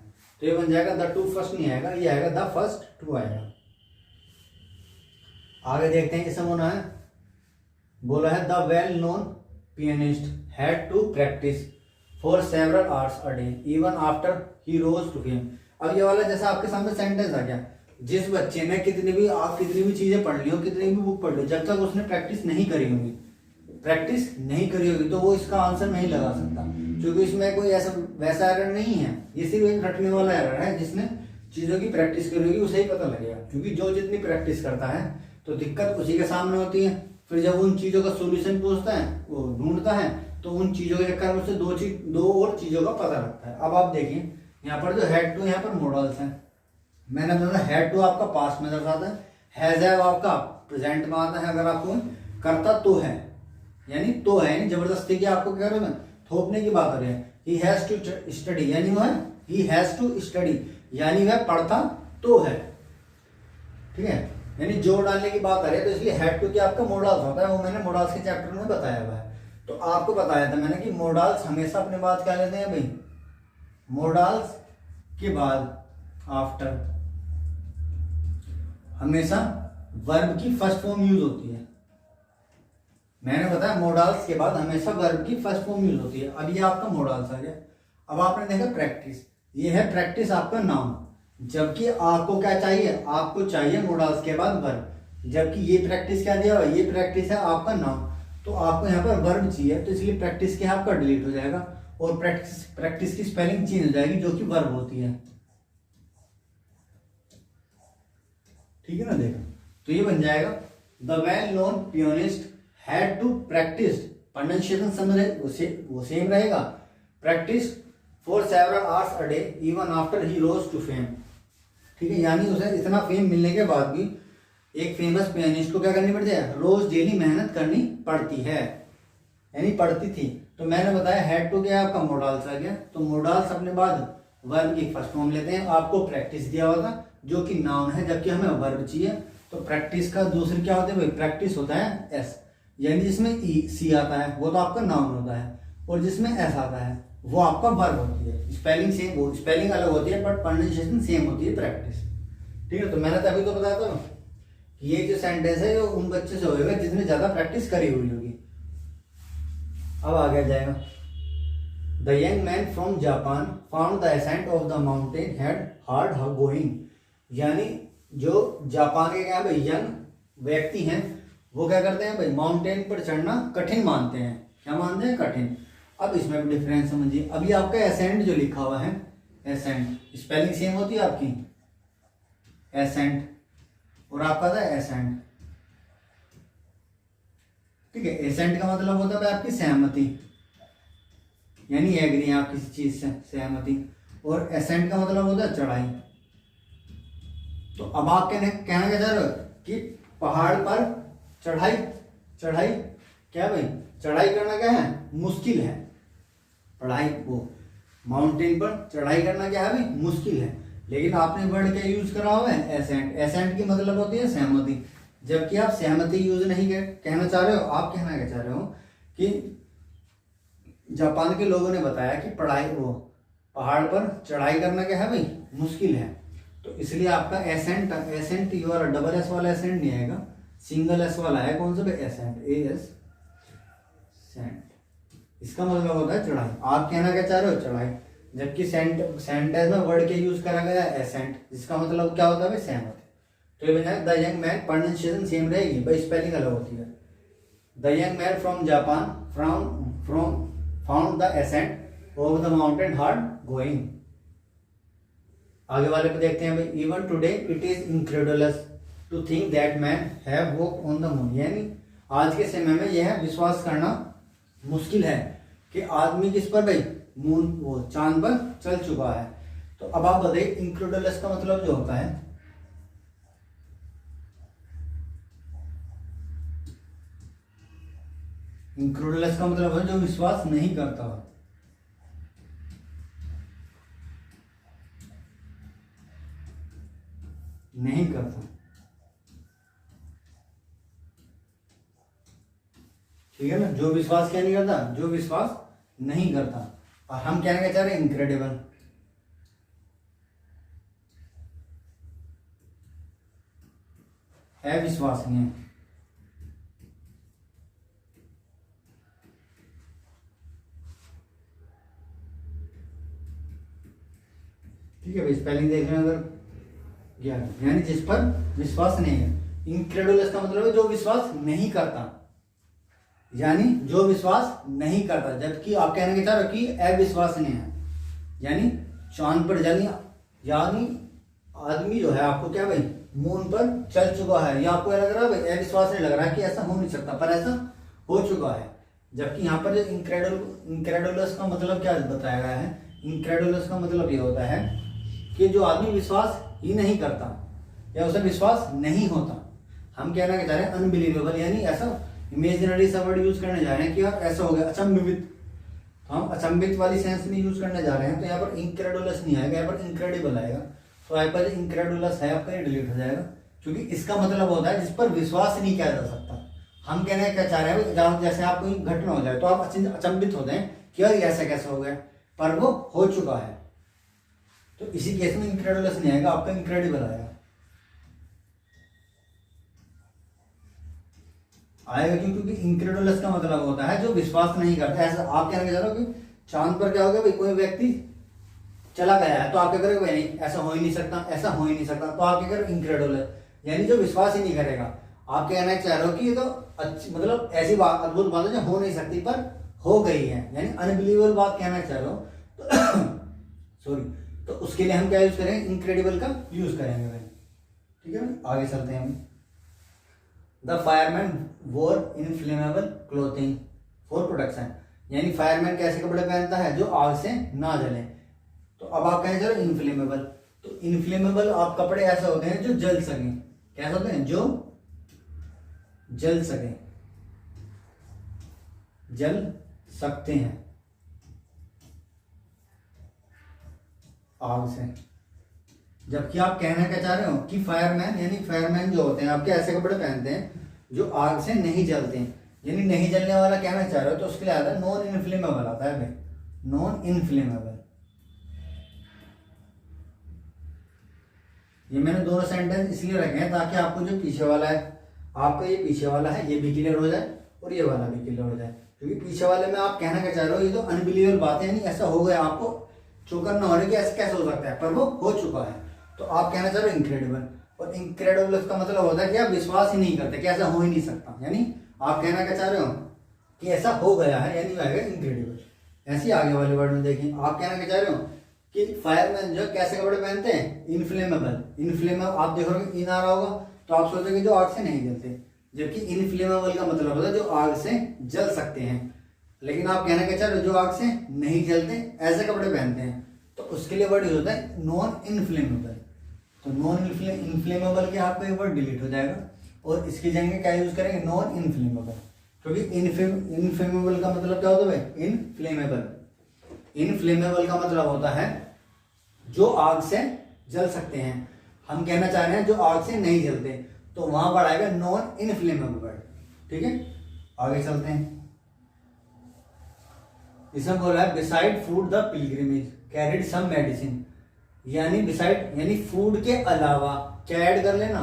तो ये बन जाएगा द 2 फर्स्ट नहीं आएगा, ये आएगा द फर्स्ट 2 आएगा। आगे देखते हैं किसमें होना है, बोला है the well known pianist had to practise for several hours a day even after he rose to fame. अब ये वाला जैसा आपके सामने सेंटेंस आ गया, जिस बच्चे ने कितनी भी चीजें पढ़ ली हो, कितनी भी बुक पढ़ ली, जब तक उसने प्रैक्टिस नहीं करी होगी तो वो इसका आंसर नहीं लगा सकता, क्योंकि इसमें कोई ऐसा वैसा एरर नहीं है, ये सिर्फ एक रटने वाला एरर है। जिसने चीजों की प्रैक्टिस करी होगी उसे ही पता लगेगा, क्योंकि जो जितनी प्रैक्टिस करता है तो दिक्कत उसी के सामने होती है। फिर जब उन चीजों का सोल्यूशन पूछता है, वो ढूंढता है, तो उन चीजों के चक्कर में उसे 2 और चीजों का पता लगता है। अब आप देखिए यहाँ पर जो हैड टू, यहाँ पर मॉडल्स हैं। मैंने बताया हैड टू आपका पास्ट में दर्शाता है, हैज हैव आपका प्रेजेंट में आता है। अगर आपको करता तो है, यानी तो है, यानी जबरदस्ती की आपको क्या करें, थोपने की बात हो रही है। ही हैज टू स्टडी, यानी वो है ही हैज टू स्टडी, यानी वह पढ़ता तो है, ठीक है, यानी जोड़ डालने की बात आ रही है। तो इसलिए हैड टू क्या आपका मॉडल्स होता है, वो मैंने मॉडल्स के चैप्टर में बताया हुआ है। तो आपको बताया था मैंने कि मॉडल्स हमेशा अपने बाद क्या लेते हैं भाई, मॉडल्स के बाद आफ्टर हमेशा वर्ब की फर्स्ट फॉर्म यूज होती है। मैंने बताया मोडाल्स के बाद हमेशा वर्ब की फर्स्ट फॉर्म यूज होती है। अब ये आपका मोडाल्स आ गया। अब आपने देखा प्रैक्टिस, ये है प्रैक्टिस आपका नाउन, जबकि आपको क्या चाहिए, आपको चाहिए मोडाल्स के बाद वर्ब, जबकि ये प्रैक्टिस क्या दिया हुआ है, ये प्रैक्टिस है आपका नाउन, तो आपको यहाँ पर वर्ब चाहिए, तो इसलिए प्रैक्टिस क्या आपका डिलीट हो जाएगा और प्रैक्टिस की स्पेलिंग चेंज हो जाएगी जो कि वर्ब होती है। ठीक है ना, देखो तो ये बन जाएगा the well known pianist had to practice, pronunciation समझ वो सेम रहेगा, practice for several hours a day even after he rose to fame. ठीक है, यानी उसे इतना फेम मिलने के बाद भी एक फेमस पियानिस्ट को क्या करनी पड़ती है, रोज डेली मेहनत करनी पड़ती है, यानी पड़ती थी। तो मैंने बताया हैड टू क्या आपका मोडाल्स आ गया, तो मोडाल्स अपने बाद वर्ब की फर्स्ट फॉर्म लेते हैं। आपको प्रैक्टिस दिया हुआ था जो कि नाउन है, जबकि हमें वर्ब चाहिए, तो प्रैक्टिस का दूसरी क्या होता है भाई, प्रैक्टिस होता है एस, यानी जिसमें ई सी आता है वो तो आपका नाउन होता है, और जिसमें एस आता है वो आपका वर्ब होती है। स्पेलिंग सेम, वो स्पेलिंग अलग होती है बट प्रोनाउंसिएशन सेम होती है, प्रैक्टिस। ठीक है, तो मैंने तो अभी तो बताया था ये जो सेंटेंस है ये उन बच्चे से होगा जिसने ज्यादा प्रैक्टिस करी हुई होगी। अब आगे जाएगा, the young man from Japan found the ascent of the mountain had hard going, यानी जो जापान के क्या भाई यंग व्यक्ति हैं वो क्या करते हैं भाई, माउंटेन पर चढ़ना कठिन मानते हैं। क्या मानते हैं, कठिन। अब इसमें भी डिफरेंस समझिए, अभी आपका एसेंट जो लिखा हुआ है, एसेंट स्पेलिंग सेम होती है आपकी, एसेंट और आपका था एसेंट। ठीक है, एसेंट का मतलब होता है आपकी सहमति, यानी एग्री है आप किसी चीज से, सहमति, और एसेंट का मतलब होता है चढ़ाई। तो अब आप कहना क्या चाह रहे हो कि पहाड़ पर चढ़ाई, चढ़ाई क्या भाई, चढ़ाई करना क्या है, मुश्किल है, पढ़ाई वो माउंटेन पर चढ़ाई करना क्या है भाई, मुश्किल है। लेकिन आपने वर्ड क्या यूज करा हुआ है, एसेंट। एसेंट की मतलब होती है सहमति, जबकि आप सहमति यूज नहीं कहना चाह रहे हो, आप कहना क्या चाह रहे हो कि जापान के लोगों ने बताया कि पढ़ाई वो पहाड़ पर चढ़ाई करना क्या है भाई, मुश्किल है। तो इसलिए आपका एसेंट, एसेंट ये वाला डबल एस वाला एसेंट नहीं आएगा, सिंगल एस वाला है, कौन सा भाई, एसेंट, ए एस सेंट। इसका मतलब होता है चढ़ाई। आप कहना क्या चाह रहे हो, चढ़ाई, जबकि सेंटेंस में वर्ड के यूज करा गया है एसेंट, जिसका मतलब क्या होता है भाई, सहमति। तो ये बन जाएगा the young man, pronunciation same रहेगी भाई, स्पेलिंग अलग होती है। The young man from Japan from found the ascent of the mountain hard going. आगे वाले पे देखते हैं भाई, even today it is incredulous to think that man have walk on the moon, यानी आज के समय में यह विश्वास करना मुश्किल है कि आदमी किस पर भाई, मून वो चांद पर चल चुका है। तो अब आप बताइए इनक्रेडुलस का मतलब जो होता है, इनक्रेडुलस का मतलब है जो विश्वास नहीं करता, नहीं करता। ठीक है ना, जो विश्वास क्या नहीं करता, जो विश्वास नहीं करता। और हम क्या कहना चाह रहे हैं, इनक्रेडिबल। है विश्वास नहीं है। ठीक है भाई, स्पेलिंग देख रहे हैं अगर, यानी जिस पर विश्वास नहीं है। इनक्रेडुलस का मतलब है जो विश्वास नहीं करता, यानी जो विश्वास नहीं करता। जबकि आप कहने के चाह रहे हो कि अविश्वसनीय है, यानी चांद पर जानी, यानी आदमी जो है आपको क्या भाई, मून पर चल चुका है, या आपको लग रहा है भाई अविश्वास नहीं लग रहा है कि ऐसा हो नहीं सकता, पर ऐसा हो चुका है। जबकि यहाँ पर जो इनक्रेडुलस का मतलब क्या बताया गया है, इनक्रेडुलस का मतलब ये होता है कि जो आदमी विश्वास ही नहीं करता या उसे विश्वास नहीं होता। हम कहना क्या चाह रहे हैं, अनबिलीवेबल, यानी ऐसा इमेजिनरी सा वर्ड यूज करने जा रहे हैं कि यार ऐसा हो गया, अचंभित। हम अचंभित वाली सेंस में यूज करने जा रहे हैं, तो यहाँ पर इनक्रेडुलस नहीं आएगा, यहाँ पर इनक्रेडिबल आएगा। तो यहाँ पर इनक्रेडुलस है आपका, ये डिलीट हो जाएगा, क्योंकि इसका मतलब होता है जिस पर विश्वास नहीं किया जा सकता। हम कहना क्या चाह रहे हैं, जैसे आप कोई घटना हो जाए तो आप अचंभित होते हैं कि यार ऐसा कैसे हो गया, पर वो हो चुका है। तो इसी केस में इनक्रेडुलस नहीं आएगा, आपका इनक्रेडिबल आएगा। आएगा क्यों? क्योंकि इनक्रेडुलस का मतलब होता है जो विश्वास नहीं करता। ऐसा आप कहना चाह रहे हो कि चांद पर क्या हो गया भाई, कोई व्यक्ति चला गया है, तो आप क्या करोगे भाई, नहीं ऐसा हो ही नहीं सकता, ऐसा हो ही नहीं सकता, तो आप क्या करोगे, इनक्रेडुलस, यानी जो विश्वास ही नहीं करेगा। आप कहना चाह रहे हो कि ये तो अच्छी, मतलब ऐसी बात, अद्भुत बात है जो हो नहीं सकती पर हो गई है, यानी अनबिलीवेबल बात कहना चाह रहे हो। तो सॉरी, तो उसके लिए हम क्या यूज करेंगे, इनक्रेडिबल का यूज करेंगे भाई। ठीक है भाई, आगे चलते हैं हम। द फायरमैन वोर इनफ्लेमेबल क्लोथिंग फॉर प्रोटेक्शन, यानी फायरमैन कैसे कपड़े पहनता है जो आग से ना जले। तो अब आप कहें चलो इनफ्लेमेबल, तो इनफ्लेमेबल आप कपड़े ऐसे होते हैं जो जल सकें। कैसे होते हैं, जो जल सकें, जल सकते हैं आग से। जबकि आप कहना क्या चाह रहे हो कि फायरमैन, यानी फायरमैन जो होते हैं आपके ऐसे कपड़े पहनते हैं जो आग से नहीं जलते हैं, यानी नहीं जलने वाला कहना चाह रहे हो, तो उसके लिए आता है नॉन इनफ्लेमेबल आता है भाई, नॉन इनफ्लेमेबल। ये मैंने दोनों सेंटेंस इसलिए रखे हैं ताकि आपको जो पीछे वाला है, आपका ये पीछे वाला है, ये भी क्लियर हो जाए और ये वाला भी क्लियर हो जाए। क्योंकि पीछे वाले में आप कहना क्या चाह रहे हो, ये तो अनबिलीवेबल बात है, यानी ऐसा हो गया, आपको चौकर न होने की ऐसे कैसे हो सकता है, पर वो हो चुका है। तो आप कहना चाह रहे हो इनक्रेडिबल, और इनक्रेडिबल इसका मतलब होता है कि आप विश्वास ही नहीं करते कि ऐसा हो ही नहीं सकता, यानी आप कहना क्या चाह रहे हो कि ऐसा हो गया है, यानी आएगा इनक्रेडिबल। ऐसे आगे वाले वर्ड में देखिए, आप कहना क्या चाह रहे हो कि फायरमैन जो कैसे कपड़े पहनते हैं, इनफ्लेमेबल। इनफ्लेमेबल आप देखोगे इन आ रहा होगा तो आप सोचोगे जो आग से नहीं जलते, जबकि इनफ्लेमेबल का मतलब होता है जो आग से जल सकते हैं। लेकिन आप कहना क्या चाह रहे हो, जो आग से नहीं जलते ऐसे कपड़े पहनते हैं, तो उसके लिए वर्ड होता है नॉन इनफ्लेमेबल। तो नॉन इनफ्लेमेबल के आपका ये वर्ड डिलीट हो जाएगा और इसकी जगह क्या यूज करेंगे, नॉन इनफ्लेमेबल। क्योंकि इनफ्लेमेबल का मतलब क्या होता है भाई, इनफ्लेमेबल। इनफ्लेमेबल का मतलब होता है जो आग से जल सकते हैं। हम कहना चाह रहे हैं जो आग से नहीं जलते, तो वहां पर आएगा नॉन इनफ्लेमेबल वर्ड। ठीक है, आगे चलते हैं। इसमें बोला है beside food the pilgrimage carried some medicine, यानी बिसाइड यानी फूड के अलावा क्या ऐड कर लेना,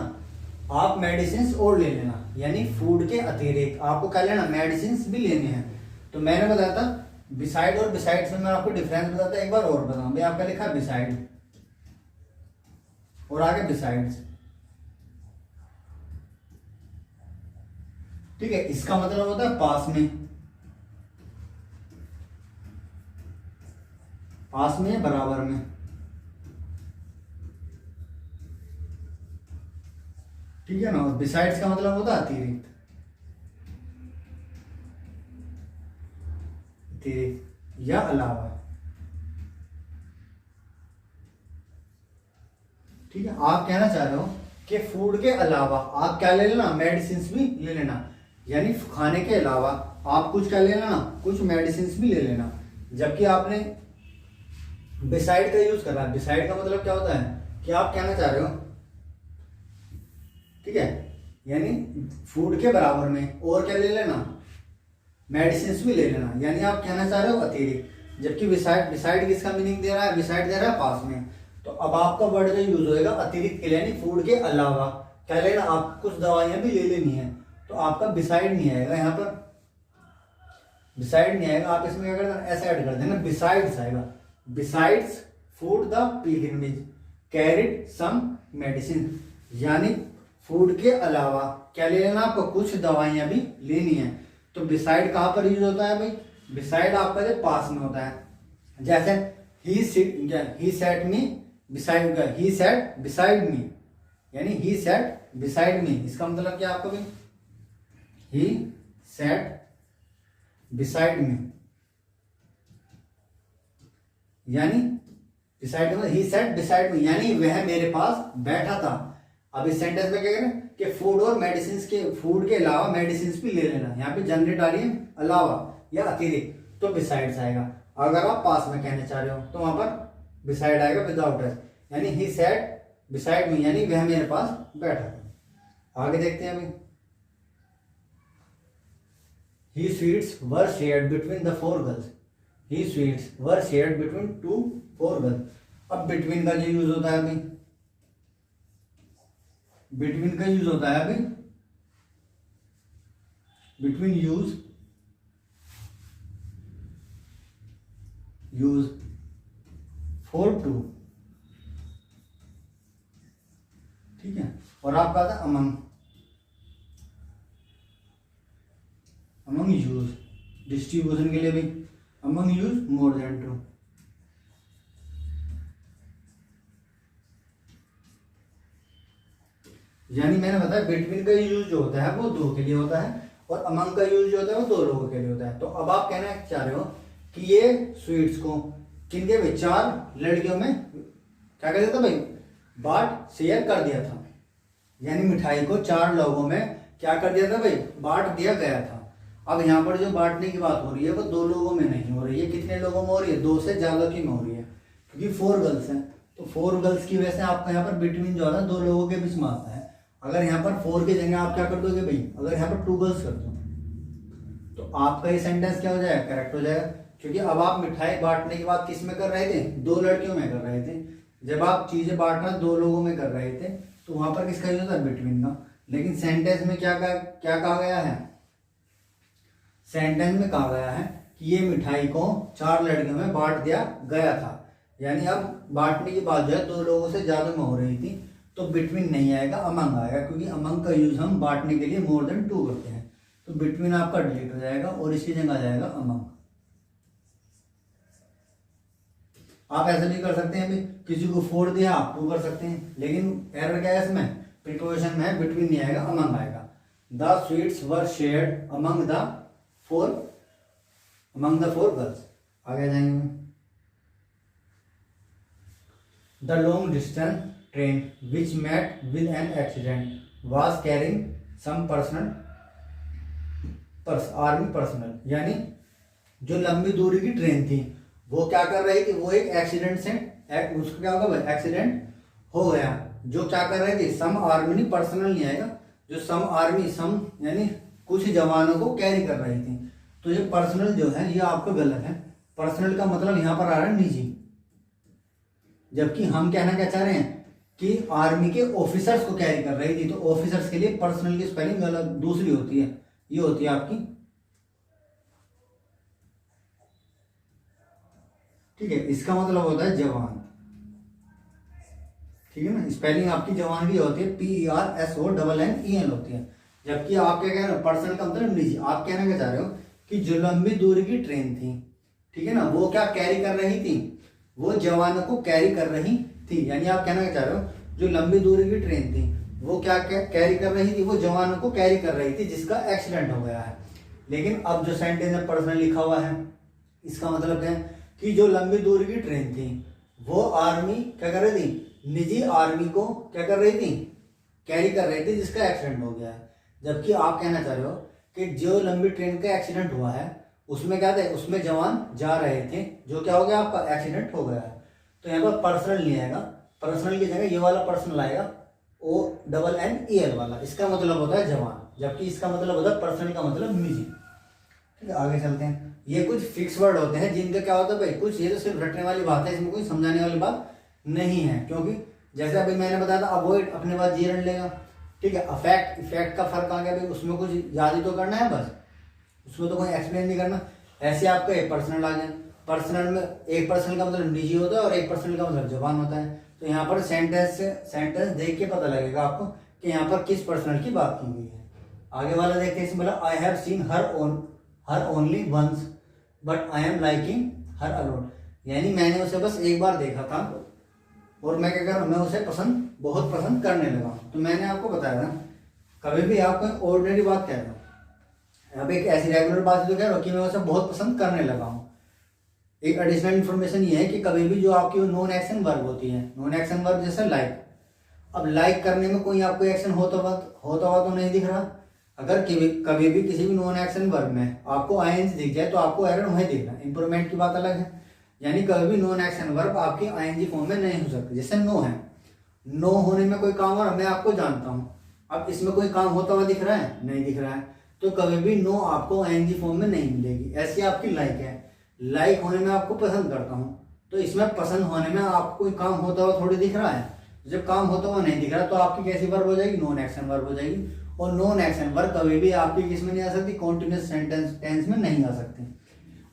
आप मेडिसिन और ले लेना, यानी फूड के अतिरिक्त आपको क्या लेना, मेडिसिन भी लेने हैं। तो मैंने बताया था बिसाइड और बिसाइड्स में मैं आपको डिफरेंस बताता, एक बार और बताऊं भाई। आपका लिखा बिसाइड और आगे बिसाइड्स, ठीक है, इसका मतलब होता है पास में, पास में बराबर में। ठीक है ना, और बिसाइड्स का मतलब होता है अतिरिक्त, अतिरिक्त या अलावा। ठीक है, आप कहना चाह रहे हो कि फूड के अलावा आप क्या ले लेना, मेडिसिन भी ले लेना, यानी खाने के अलावा आप कुछ क्या ले लेना, कुछ मेडिसिन भी ले लेना। जबकि आपने बिसाइड का यूज करा, बिसाइड का मतलब क्या होता है कि आप कहना चाह रहे हो, ठीक है, यानी फूड के बराबर में और क्या ले लेना, मेडिसिन भी ले लेना, यानी आप कहना चाह रहे हो अतिरिक्त। जबकि बिसाइड, बिसाइड किसका मीनिंग दे रहा है, बिसाइड दे रहा है पास में। तो अब आपका वर्ड जो यूज होएगा अतिरिक्त के लिए, यानी फूड के अलावा क्या लेना, आप कुछ दवाइयां भी ले लेनी है, तो आपका बिसाइड नहीं आएगा यहाँ पर, बिसाइड नहीं आएगा। आप इसमें क्या करना, ऐसे ऐड कर देना, बिसाइड्स आएगा, besides food the pilgrimage carried some medicine, यानी फूड के अलावा क्या ले लेना, आपको कुछ दवाइयां भी लेनी है। तो बिसाइड कहां पर यूज होता है भाई, बिसाइड आपका जो पास में होता है, जैसे ही सेट मी बिसाइड, ही सेट बिसाइड मी, यानी ही सेट बिसाइड मी, इसका मतलब क्या आपको भाई, ही सेट बिसाइड मी, यानी बिसाइड में ही सेट बिसाइड मी, यानी वह मेरे पास बैठा था। अब इस सेंटेंस में क्या करें कि फूड और मेडिसिन के, फूड के अलावा मेडिसिन भी ले लेना, यहाँ पे जनरेट आ रही है अलावा या अतिरिक्त, तो बिसाइड्स आएगा। अगर आप पास में कहना चाह रहे हो तो वहां पर बिसाइड आएगा विदाउट एस, यानी ही सेट बिसाइड मी, यानी वह मेरे पास बैठा था। आगे देखते हैं अभी। The sweets were shared between the 4 girls, the sweets were shared between 2 4 girls. अब बिटवीन का जो यूज होता है अभी, बिटवीन का यूज होता है अभी बिटवीन यूज फॉर टू, ठीक है। और आपका था अमंग यूज, डिस्ट्रीब्यूशन के लिए भी among use more than two. यानी मैंने बताया बिटवीन का यूज जो होता है वो दो के लिए होता है और अमंग का यूज जो होता है वो दो लोगों के लिए होता है। तो अब आप कहना चाह रहे हो कि ये स्वीट्स को किनके भाई, चार लड़कियों में क्या कर दिया था भाई, बांट शेयर कर दिया था। यानी मिठाई को चार लोगों में क्या कर दिया था भाई, बांट दिया गया था। अब यहाँ पर जो बांटने की बात हो रही है वो दो लोगों में नहीं हो रही है। कितने लोगों में हो रही है, दो से ज्यादा की में हो रही है, क्योंकि 4 गर्ल्स हैं। तो 4 गर्ल्स की वजह से आपका यहाँ पर बिटवीन जो है ना दो लोगों के बीच में आता है। अगर यहाँ पर 4 की जगह आप क्या कर दोगे भाई, अगर यहाँ पर 2 गर्ल्स कर दो तो आपका ये सेंटेंस क्या हो जाएगा, करेक्ट हो जाएगा। क्योंकि अब आप मिठाई बांटने की बात किस में कर रहे थे, दो लड़कियों में कर रहे थे। जब आप चीजें बांटना दो लोगों में कर रहे थे तो वहां पर किसका यूज होता है, बिटवीन का। लेकिन सेंटेंस में क्या कहा गया है, सेंटेंस में कहा गया है कि ये मिठाई को 4 लड़कियों में बांट दिया गया था। यानी अब बांटने की बात जो है दो लोगों से ज्यादा में हो रही थी, तो बिटवीन नहीं आएगा, अमंग आएगा। क्योंकि अमंग का यूज हम बांटने के लिए मोर देन 2 करते हैं। तो बिटवीन आपका डिलीट हो जाएगा और इसकी जगह आ जाएगा अमंग। आप ऐसा भी कर सकते हैं, किसी को 4 दिया आप 2 कर सकते हैं। लेकिन एरर क्या है इसमें, प्रीपोजिशन में बिटवीन नहीं आएगा, अमंग आएगा। The sweets were shared among the four girls. आगे जाएंगे। The long distance train which met with an accident was carrying some army personnel. यानी जो लंबी दूरी की ट्रेन थी वो क्या कर रही थी, वो एक एक्सीडेंट से उसको क्या होगा, एक्सीडेंट हो गया। जो क्या कर रही थी, सम आर्मी नहीं, पर्सनल नहीं आएगा। जो सम आर्मी, सम यानी कुछ जवानों को कैरी कर रही थी। तो ये पर्सनल जो है ये आपका गलत है। पर्सनल का मतलब यहाँ पर आ रहा है निजी, जबकि हम कहना क्या चाह रहे हैं कि आर्मी के ऑफिसर्स को कैरी कर रही थी। तो ऑफिसर्स के लिए पर्सनल की स्पेलिंग गलत दूसरी होती है, ये होती है आपकी, ठीक है। इसका मतलब होता है जवान, ठीक है ना। स्पेलिंग आपकी जवान की होती है, PERSONNEL होती है। जबकि आप क्या कह रहे हो, पर्सनल का मतलब निजी। आप कहना क्या चाह रहे हो कि जो लंबी दूरी की ट्रेन थी, ठीक है ना, वो क्या कैरी कर रही थी, वो जवानों को कैरी कर रही थी। यानी आप कहना क्या चाह रहे हो, जो लंबी दूरी की ट्रेन थी वो क्या कैरी कर रही थी, वो जवानों को कैरी कर रही थी जिसका एक्सीडेंट हो गया है। लेकिन अब जो सेंटेंस में पर्सनल लिखा हुआ है, इसका मतलब क्या है कि जो लंबी दूरी की ट्रेन थी वो आर्मी क्या कर रही थी, निजी आर्मी को क्या कर रही थी, कैरी कर रही थी जिसका एक्सीडेंट हो गया है। जबकि आप कहना चाह रहे हो कि जो लंबी ट्रेन का एक्सीडेंट हुआ है उसमें क्या था, उसमें जवान जा रहे थे, जो क्या हो गया, आपका एक्सीडेंट हो गया है। तो यहाँ पर पर्सनल नहीं आएगा, पर्सनल की जगह ये वाला पर्सनल आएगा, ONNEL वाला। इसका मतलब होता है जवान, जबकि इसका मतलब होता है पर्सनल का मतलब निजी। ठीक है, आगे चलते हैं। ये कुछ फिक्स वर्ड होते हैं जिनका क्या होता है भाई, कुछ ये तो सिर्फ रटने वाली बात है, इसमें कोई समझाने वाली बात नहीं है। क्योंकि जैसे अभी मैंने बताया था, अवॉइड अपने बाद जी रन लेगा, ठीक है। अफेक्ट, इफेक्ट का फर्क आ गया भाई, उसमें कुछ याद ही तो करना है बस, उसमें तो कोई एक्सप्लेन नहीं करना। ऐसे आपका एक पर्सनल आ गया, पर्सनल में एक पर्सनल का मतलब निजी होता है और एक पर्सनल का मतलब जवान होता है। तो यहाँ पर सेंटेंस देख के पता लगेगा आपको कि यहाँ पर किस पर्सनल की बात की हुई है। आगे वाला देखते हैं, इसमें बोला I have seen her only once but I am liking her a lot. यानी मैंने उसे बस एक बार देखा था और मैं क्या कर रहा हूँ, मैं उसे बहुत पसंद करने लगा हूँ। तो मैंने आपको बताया था, कभी भी आप कोई ऑर्डिनरी बात कह रहे हो, अब एक ऐसी रेगुलर बात जो कह रहे हो कि मैं उसे बहुत पसंद करने लगा हूँ। एक एडिशनल इन्फॉर्मेशन ये है कि कभी भी जो आपकी नॉन एक्शन वर्ब होती है, नॉन एक्शन वर्ब जैसे लाइक, अब लाइक करने में कोई आपको एक्शन होता हुआ तो नहीं दिख रहा। अगर कभी भी किसी भी नॉन एक्शन वर्ब में आपको आईएनजी दिख जाए तो आपको एरर वहीं दिखना, इंप्रूवमेंट की बात अलग है। यानी कभी भी नॉन एक्शन वर्ब आपकी आईएनजी फॉर्म में नहीं हो सकती। जैसे नो है, नो होने में कोई काम हो रहा, मैं आपको जानता हूँ, अब इसमें कोई काम होता हुआ दिख रहा है, नहीं दिख रहा है, तो कभी भी नो आपको आईएनजी फॉर्म में नहीं मिलेगी। ऐसी आपकी लाइक है, लाइक होने में आपको पसंद करता हूँ, तो इसमें पसंद होने में आपको कोई काम होता हुआ थोड़ी दिख रहा है। जब काम होता हुआ नहीं दिख रहा तो आपकी कैसी वर्ब हो जाएगी, नॉन एक्शन वर्ब हो जाएगी। और नॉन एक्शन वर्ब कभी भी आपकी किस में नहीं आ सकती, कॉन्टिन्यूस टेंस में नहीं आ सकती।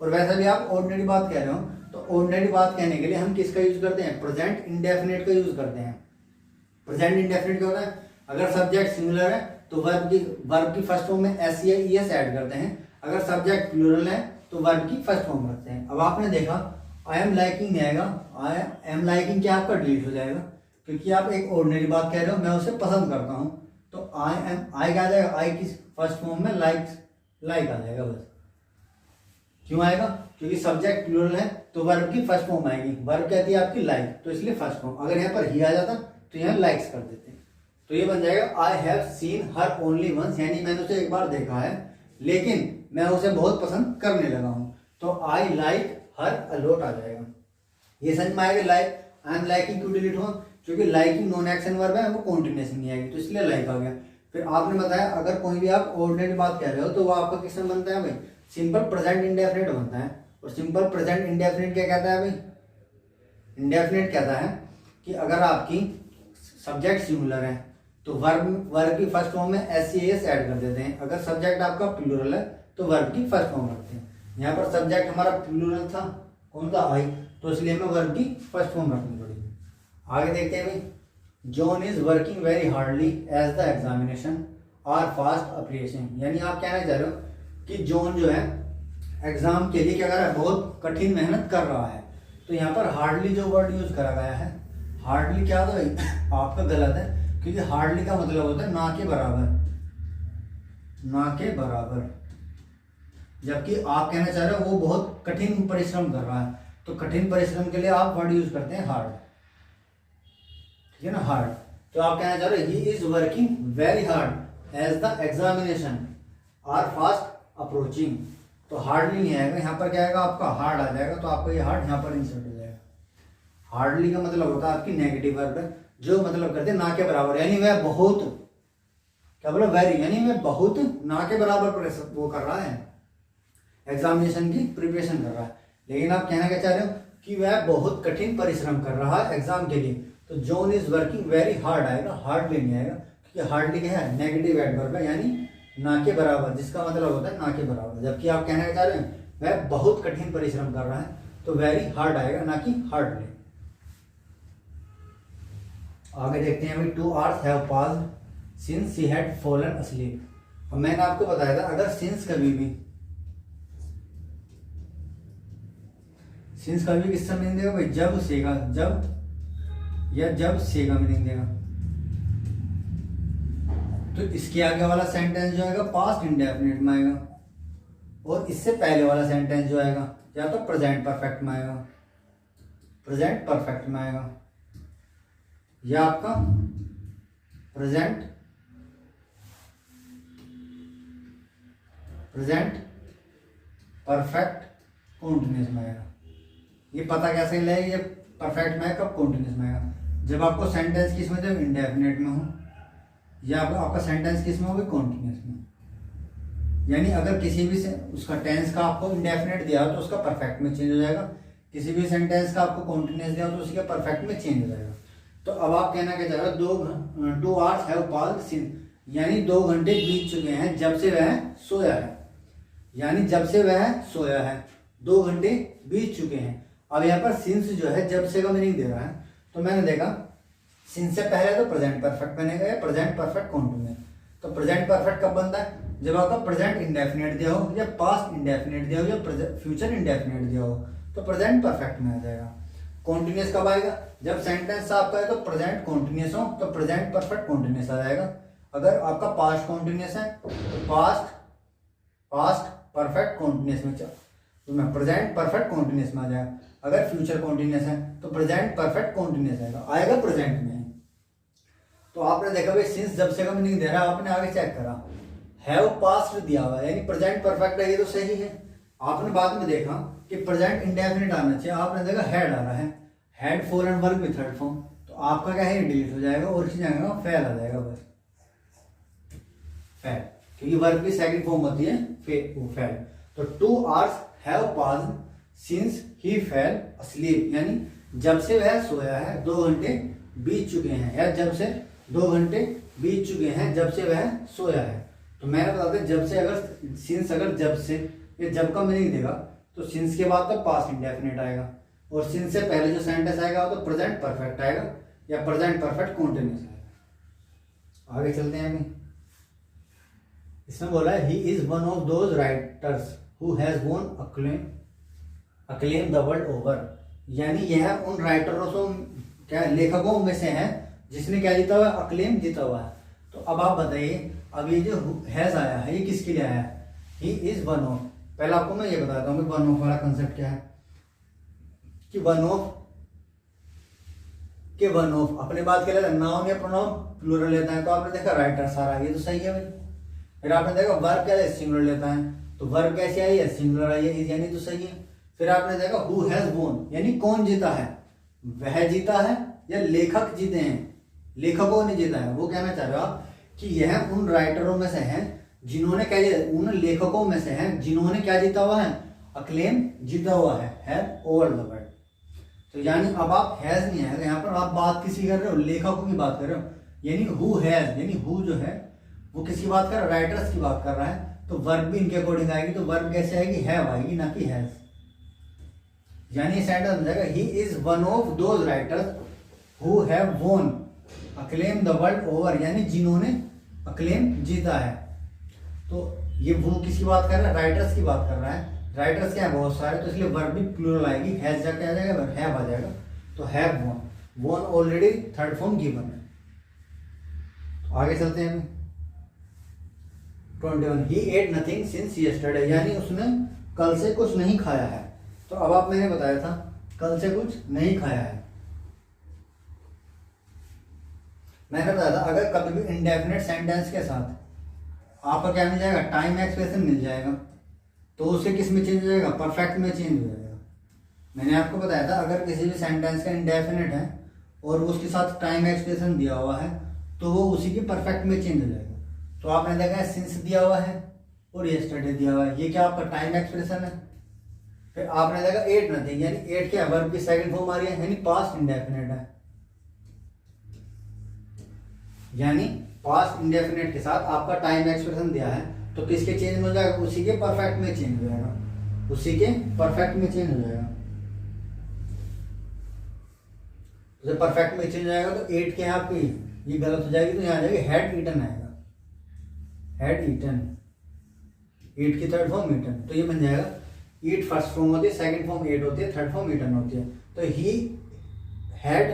और वैसे भी आप ऑर्डिनरी बात कह रहे हो तो ऑर्डिनरी बात कहने के लिए हम किसका यूज करते हैं, प्रेजेंट इंडेफिनिट का यूज करते हैं। प्रेजेंट इंडेफिनिट क्या होता है, अगर सब्जेक्ट सिंगुलर है तो वर्ब की फर्स्ट फॉर्म में एस या ईएस ऐड करते हैं, अगर सब्जेक्ट प्लूरल है तो वर्ब की फर्स्ट फॉर्म रखते हैं। अब आपने देखा आई एम लाइकिंग नहीं आएगा, आई एम लाइकिंग क्या आपका डिलीट हो जाएगा, क्योंकि आप एक ऑर्डिनरी बात कह रहे हो, मैं उसे पसंद करता हूं, तो आई क्या आ जाएगा, आई की फर्स्ट फॉर्म में लाइक आ जाएगा बस। क्यों आएगा, क्योंकि सब्जेक्ट प्लूरल है तो वर्ब की फर्स्ट फॉर्म आएगी, वर्ब कहती है आपकी लाइक, तो इसलिए फर्स्ट फॉर्म। अगर यहाँ पर ही आ जाता तो यहाँ लाइक्स कर देते, तो ये बन जाएगा I have seen her only once, यानी मैंने उसे एक बार देखा है लेकिन मैं उसे बहुत पसंद करने लगा हूं, तो आई लाइक हर अलॉट आ जाएगा। ये समझ में आएगा लाइक, आई एम लाइकिंग क्यों डिलीट हुआ, क्योंकि लाइकिंग नॉन एक्शन वर्ब है, वो कॉन्टिन्यूस नहीं आएगी, तो इसलिए लाइक आ गया। फिर आपने बताया अगर कोई भी आप ऑर्डिनरी बात कह रहे हो तो वो आपका किस में बनता है भाई, सिंपल प्रेजेंट इंडेफिनिट बनता है। और सिंपल प्रेजेंट इंडेफिनिट क्या कहता है भाई, इंडेफिनिट कहता है कि अगर आपकी सब्जेक्ट सिंगुलर है तो वर्ब की फर्स्ट फॉर्म में एस ऐड कर देते हैं, अगर सब्जेक्ट आपका प्लूरल है तो वर्ब की फर्स्ट फॉर्म रखते हैं। यहाँ पर सब्जेक्ट हमारा प्लूरल था, कौन सा, आई, तो इसलिए हमें वर्ब की फर्स्ट फॉर्म रखनी पड़ेगी। आगे देखते हैं भाई, John is working very hardly as the examination are fast appreciation, यानी आप कहना चाह रहे हो कि जॉन जो है एग्जाम के लिए क्या कर रहा है, बहुत कठिन मेहनत कर रहा है। तो यहाँ पर हार्डली जो वर्ड यूज करा गया है, हार्डली क्या होता है आपका गलत है, क्योंकि हार्डली का मतलब होता है ना के बराबर, ना के बराबर, जबकि आप कहना चाह रहे हो वो बहुत कठिन परिश्रम कर रहा है, तो कठिन परिश्रम के लिए आप वर्ड यूज करते हैं हार्ड, ठीक है ना, हार्ड। तो आप कहना चाह रहे हो he is working very hard as the examination are fast approaching, तो हार्डली नहीं आएगा, यहाँ पर क्या आएगा आपका हार्ड आ जाएगा, तो आपका ये हार्ड यहाँ पर इंसर्ट हो जाएगा। हार्डली का मतलब होता है आपकी नेगेटिव वर्ब है, जो मतलब करते हैं ना के बराबर, यानी वह बहुत, क्या बोला, वेरी, यानी वह बहुत ना के बराबर वो कर रहा है, एग्जामिनेशन की प्रिपरेशन कर रहा है। लेकिन आप कहना क्या चाह रहे हो कि वह बहुत कठिन परिश्रम कर रहा है एग्जाम के लिए, तो John is working very hard आएगा, हार्डली नहीं आएगा, क्योंकि हार्डली क्या है, नेगेटिव एडवर्ब है, यानी ना के बराबर, जिसका मतलब होता है ना के बराबर। जबकि आप कहना चाह रहे हैं वह बहुत कठिन परिश्रम कर रहा है, तो वेरी हार्ड आएगा, ना कि हार्डली। आगे देखते हैं, 2 hours have passed since she had fallen asleep. और मैंने आपको बताया था अगर सिंस कभी भी किस समय मीनिंग देगा भाई, जब सेगा, जब या जब सेगा मीनिंग देगा, तो इसके आगे वाला सेंटेंस जो आएगा पास्ट इंडेफिनिट में आएगा, और इससे पहले वाला सेंटेंस जो आएगा या तो प्रेजेंट परफेक्ट में आएगा, प्रेजेंट परफेक्ट में आएगा, या आपका प्रेजेंट परफेक्ट कॉन्टिन्यूस में आएगा। ये पता कैसे लगेगा ये परफेक्ट में है कब कॉन्टिन्यूस में आएगा, जब आपको सेंटेंस किस में, जब इंडेफिनिट में हो, या आपका सेंटेंस किस में हो, कॉन्टिन्यूस में। यानी अगर किसी भी उसका टेंस का आपको इंडेफिनिट दिया हो तो उसका परफेक्ट में चेंज हो जाएगा, किसी भी सेंटेंस का आपको कॉन्टिन्यूस दिया हो तो उसके परफेक्ट में चेंज हो जाएगा। तो अब आप कहना क्या चाह रहे हो, 2 hours हैव पास्ड सिंस, यानी 2 घंटे बीत चुके हैं जब से वह सोया है, यानी जब से वह सोया है 2 घंटे बीत चुके हैं। अब यहाँ पर सिंस जो है जब से का मीनिंग दे रहा है, तो मैंने देखा सिंस से पहले तो प्रेजेंट परफेक्ट बनेगा या प्रेजेंट परफेक्ट कॉन्टिन्यूस। तो प्रेजेंट परफेक्ट कब बनता है, जब आपका प्रेजेंट इंडेफिनिट दिया हो, या पास्ट इंडेफिनिट दिया हो, या फ्यूचर इंडेफिनिट दिया हो, तो प्रेजेंट परफेक्ट में आ जाएगा। कॉन्टिन्यूस कब आएगा, जब सेंटेंस आपका है तो प्रेजेंट कॉन्टिन्यूस हो तो प्रेजेंट परफेक्ट कॉन्टिन्यूस आ जाएगा। अगर आपका पास्ट कॉन्टिन्यूस है तो पास्ट परफेक्ट कॉन्टिन्यूस में तो मैं प्रेजेंट परफेक्ट कॉन्टिन्यूस में आ जाएगा। अगर फ्यूचर कॉन्टिन्यूस है तो प्रेजेंट परफेक्ट कॉन्टिन्यूस आएगा प्रेजेंट में। तो आपने देखा भाई सिंस जब से का मीनिंग दे रहा है, आपने आगे चेक करा हैव पास्ट दिया हुआ है, यानी प्रेजेंट परफेक्ट है, ये तो सही है। आपने बाद में देखा कि प्रेजेंट इंडेफिनिट आना चाहिए, आपने देखा हैड आ रहा है, had fallen verb with third form, तो आपका क्या है डिलीट हो जाएगा और चीज आएगा फेल आ जाएगा, बस फेल, क्योंकि वर्ब की सेकंड फॉर्म होती है फेल। तो 2 hours have passed since he fail asleep, यानी जब से वह सोया है 2 घंटे बीत चुके हैं, या जब से 2 घंटे बीत चुके हैं जब से वह सोया है। तो मैंने बताते जब से, अगर सिंस अगर जब से, ये जब का मीनिंग देगा तो सिंस के बाद तो पास्ट इंडेफिनिट आएगा, और सिंस से पहले जो सेंटेंस आएगा वो तो प्रेजेंट परफेक्ट आएगा या प्रेजेंट परफेक्ट कॉन्टिन्यूस आएगा। आगे चलते हैं अभी। इसमें बोला है he is one of those writers who has वोन अक्लेम द वर्ल्ड ओवर, यानी यह उन राइटरों से, क्या लेखकों में से है जिसने क्या जीता हुआ है, अक्लेम जीता हुआ है। तो अब आप बताइए, अब ये जो हैज आया है ये किसके लिए आया है, ही इज वन ऑफ। पहले आपको मैं ये बताता हूँ कि वन ऑफ वाला कंसेप्ट क्या है, कि वन ऑफ अपने बात के लिए नाउन या प्रोनाउन प्लूरल लेता है, तो आपने देखा राइटर सारा, ये तो सही है भाई। फिर आपने देखा वर्ब क्या है, सिंगुलर लेता है, तो वर्ब कैसे आई है, सिंगुलर आई है, यानी तो सही है। फिर आपने देखा हु हैज वोन, यानी कौन जीता है, वह जीता है या लेखक जीते हैं, लेखकों ने जीता है। वो कहना चाह रहे हो आप कि यह उन राइटरों में से हैं जिन्होंने क्या, उन लेखकों में से हैं जिन्होंने क्या जीता हुआ है, अक्लेम जीता हुआ है ओवर द वर्ल्ड। तो यानी अब आप हैज नहीं है, यहाँ पर आप बात किसी कर रहे हो, लेखकों की बात कर रहे हो, यानी हु हैज, यानी हु जो है वो किसकी बात कर रहा है, राइटर्स की बात कर रहा है। तो वर्ब भी इनके अकॉर्डिंग आएगी, तो वर्ब कैसे आएगी, हैव आएगी, ना कि हैज। यानी सेंटेंस बन जाएगा he is one of those writers who have वोन अक्लेम द वर्ल्ड ओवर, यानी जिन्होंने अक्लेम जीता है। तो ये वो किसकी बात कर रहा है, राइटर्स की बात कर रहा है। राइटर्स क्या है, बहुत सारे, तो इसलिए वर्ब भी प्लूरल आएगी, हैज जाके आ जाएगा, हैव आ जाएगा। तो हैव वोन, वोन ऑलरेडी थर्ड फॉर्म गिवन है। तो आगे चलते हैं 21 ही एट नथिंग सिंस यस्टरडे, यानी उसने कल से कुछ नहीं खाया है। तो अब आप मैंने बताया था कल से कुछ नहीं खाया है, मैंने बताया था अगर कभी भी इंडेफिनिट सेंटेंस के साथ आपका क्या मिल जाएगा, टाइम एक्सप्रेशन मिल जाएगा, तो उससे किस में चेंज हो जाएगा, परफेक्ट में चेंज हो जाएगा। मैंने आपको बताया था अगर किसी भी सेंटेंस का इंडेफिनिट है और उसके साथ टाइम एक्सप्रेशन दिया हुआ है तो वो उसी के परफेक्ट में चेंज हो जाएगा। तो आपने देखा है सिंस दिया हुआ है और यस्टरडे दिया हुआ है, ये क्या आपका टाइम एक्सप्रेशन है। फिर आपने देखा एट नथिंग, यानी एट क्या वर्ब की सेकंड फॉर्म आ रही है, यानी पास्ट इंडेफिनिट है, यानी पास्ट इंडेफिनिट के साथ आपका टाइम एक्सप्रेशन दिया है तो किसके चेंज हो जाएगा, उसी के परफेक्ट में चेंज हो जाएगा, उसी के परफेक्ट में चेंज हो जाएगा। तो परफेक्ट में चेंज हो जाएगा तो एट के यहाँ आपकी ये गलत हो जाएगी, तो यहाँ जाएगी हैड ईटन आएगा, हैड ईटन, ईट की थर्ड फॉर्म ईटन। तो ये बन जाएगा ईट फर्स्ट फॉर्म होती है, सेकंड फॉर्म एट होती है, थर्ड फॉर्म ईटन होती है। तो he had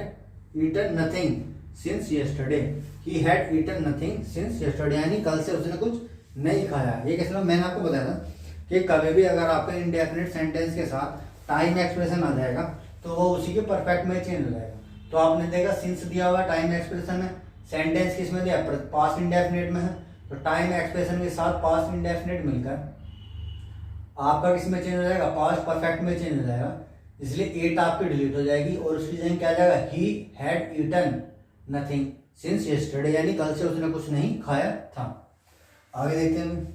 eaten nothing since yesterday, he had eaten nothing since yesterday, यानी कल से उसने कुछ नहीं खाया। ये कैसे, मैंने आपको बताया था कि कभी भी अगर आपके इंडेफिनिट सेंटेंस के साथ टाइम एक्सप्रेशन आ जाएगा तो वो उसी के परफेक्ट में चेंज हो जाएगा। तो आपने देखा सिंस दिया हुआ टाइम एक्सप्रेशन में, सेंटेंस किस में दिया, पास्ट इंडेफिनिट में है, तो टाइम एक्सप्रेशन के साथ पास्ट इंडेफिनिट मिलकर आपका किस में चेंज हो जाएगा, पास्ट परफेक्ट में चेंज हो जाएगा। इसलिए एट आपकी डिलीट हो जाएगी और उसकी जगह क्या आ जाएगा, he had eaten nothing since yesterday, यानी कल से उसने कुछ नहीं खाया था। आगे देखते हैं,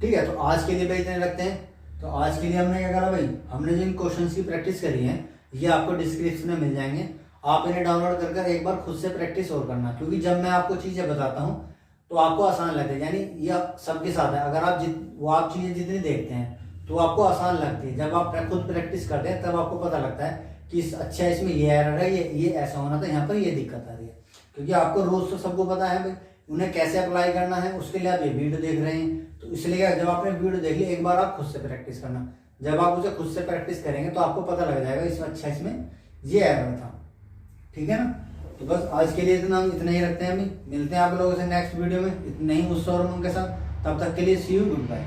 ठीक है। तो आज के लिए भाई इतने रखते हैं। तो आज के लिए हमने क्या करा भाई, हमने जिन क्वेश्चंस की प्रैक्टिस करी है ये आपको डिस्क्रिप्शन में मिल जाएंगे, आप इन्हें डाउनलोड कर एक बार खुद से प्रैक्टिस और करना, क्योंकि जब मैं आपको चीजें बताता हूँ तो आपको आसान लगता है, यानी ये सबके साथ है। अगर आप आप चीजें जितनी देखते हैं तो आपको आसान लगती है, जब आप खुद प्रैक्टिस करते हैं तब आपको पता लगता है कि अच्छा इसमें ये एरर है, ये ऐसा होना था, यहाँ पर ये दिक्कत आ रही है। क्योंकि आपको रोज तो सबको पता है भाई उन्हें कैसे अप्लाई करना है, उसके लिए आप ये वीडियो देख रहे हैं। तो इसलिए जब आपने वीडियो देख ली एक बार आप खुद से प्रैक्टिस करना, जब आप उसे खुद से प्रैक्टिस करेंगे तो आपको पता लग जाएगा इसमें अच्छा इसमें ये एरर था, ठीक है ना। तो बस आज के लिए इतना ही रखते हैं, अभी मिलते हैं आप लोगों से नेक्स्ट वीडियो में इतने ही उत्साह और उमंग के साथ। तब तक के लिए सी यू, गुड बाय।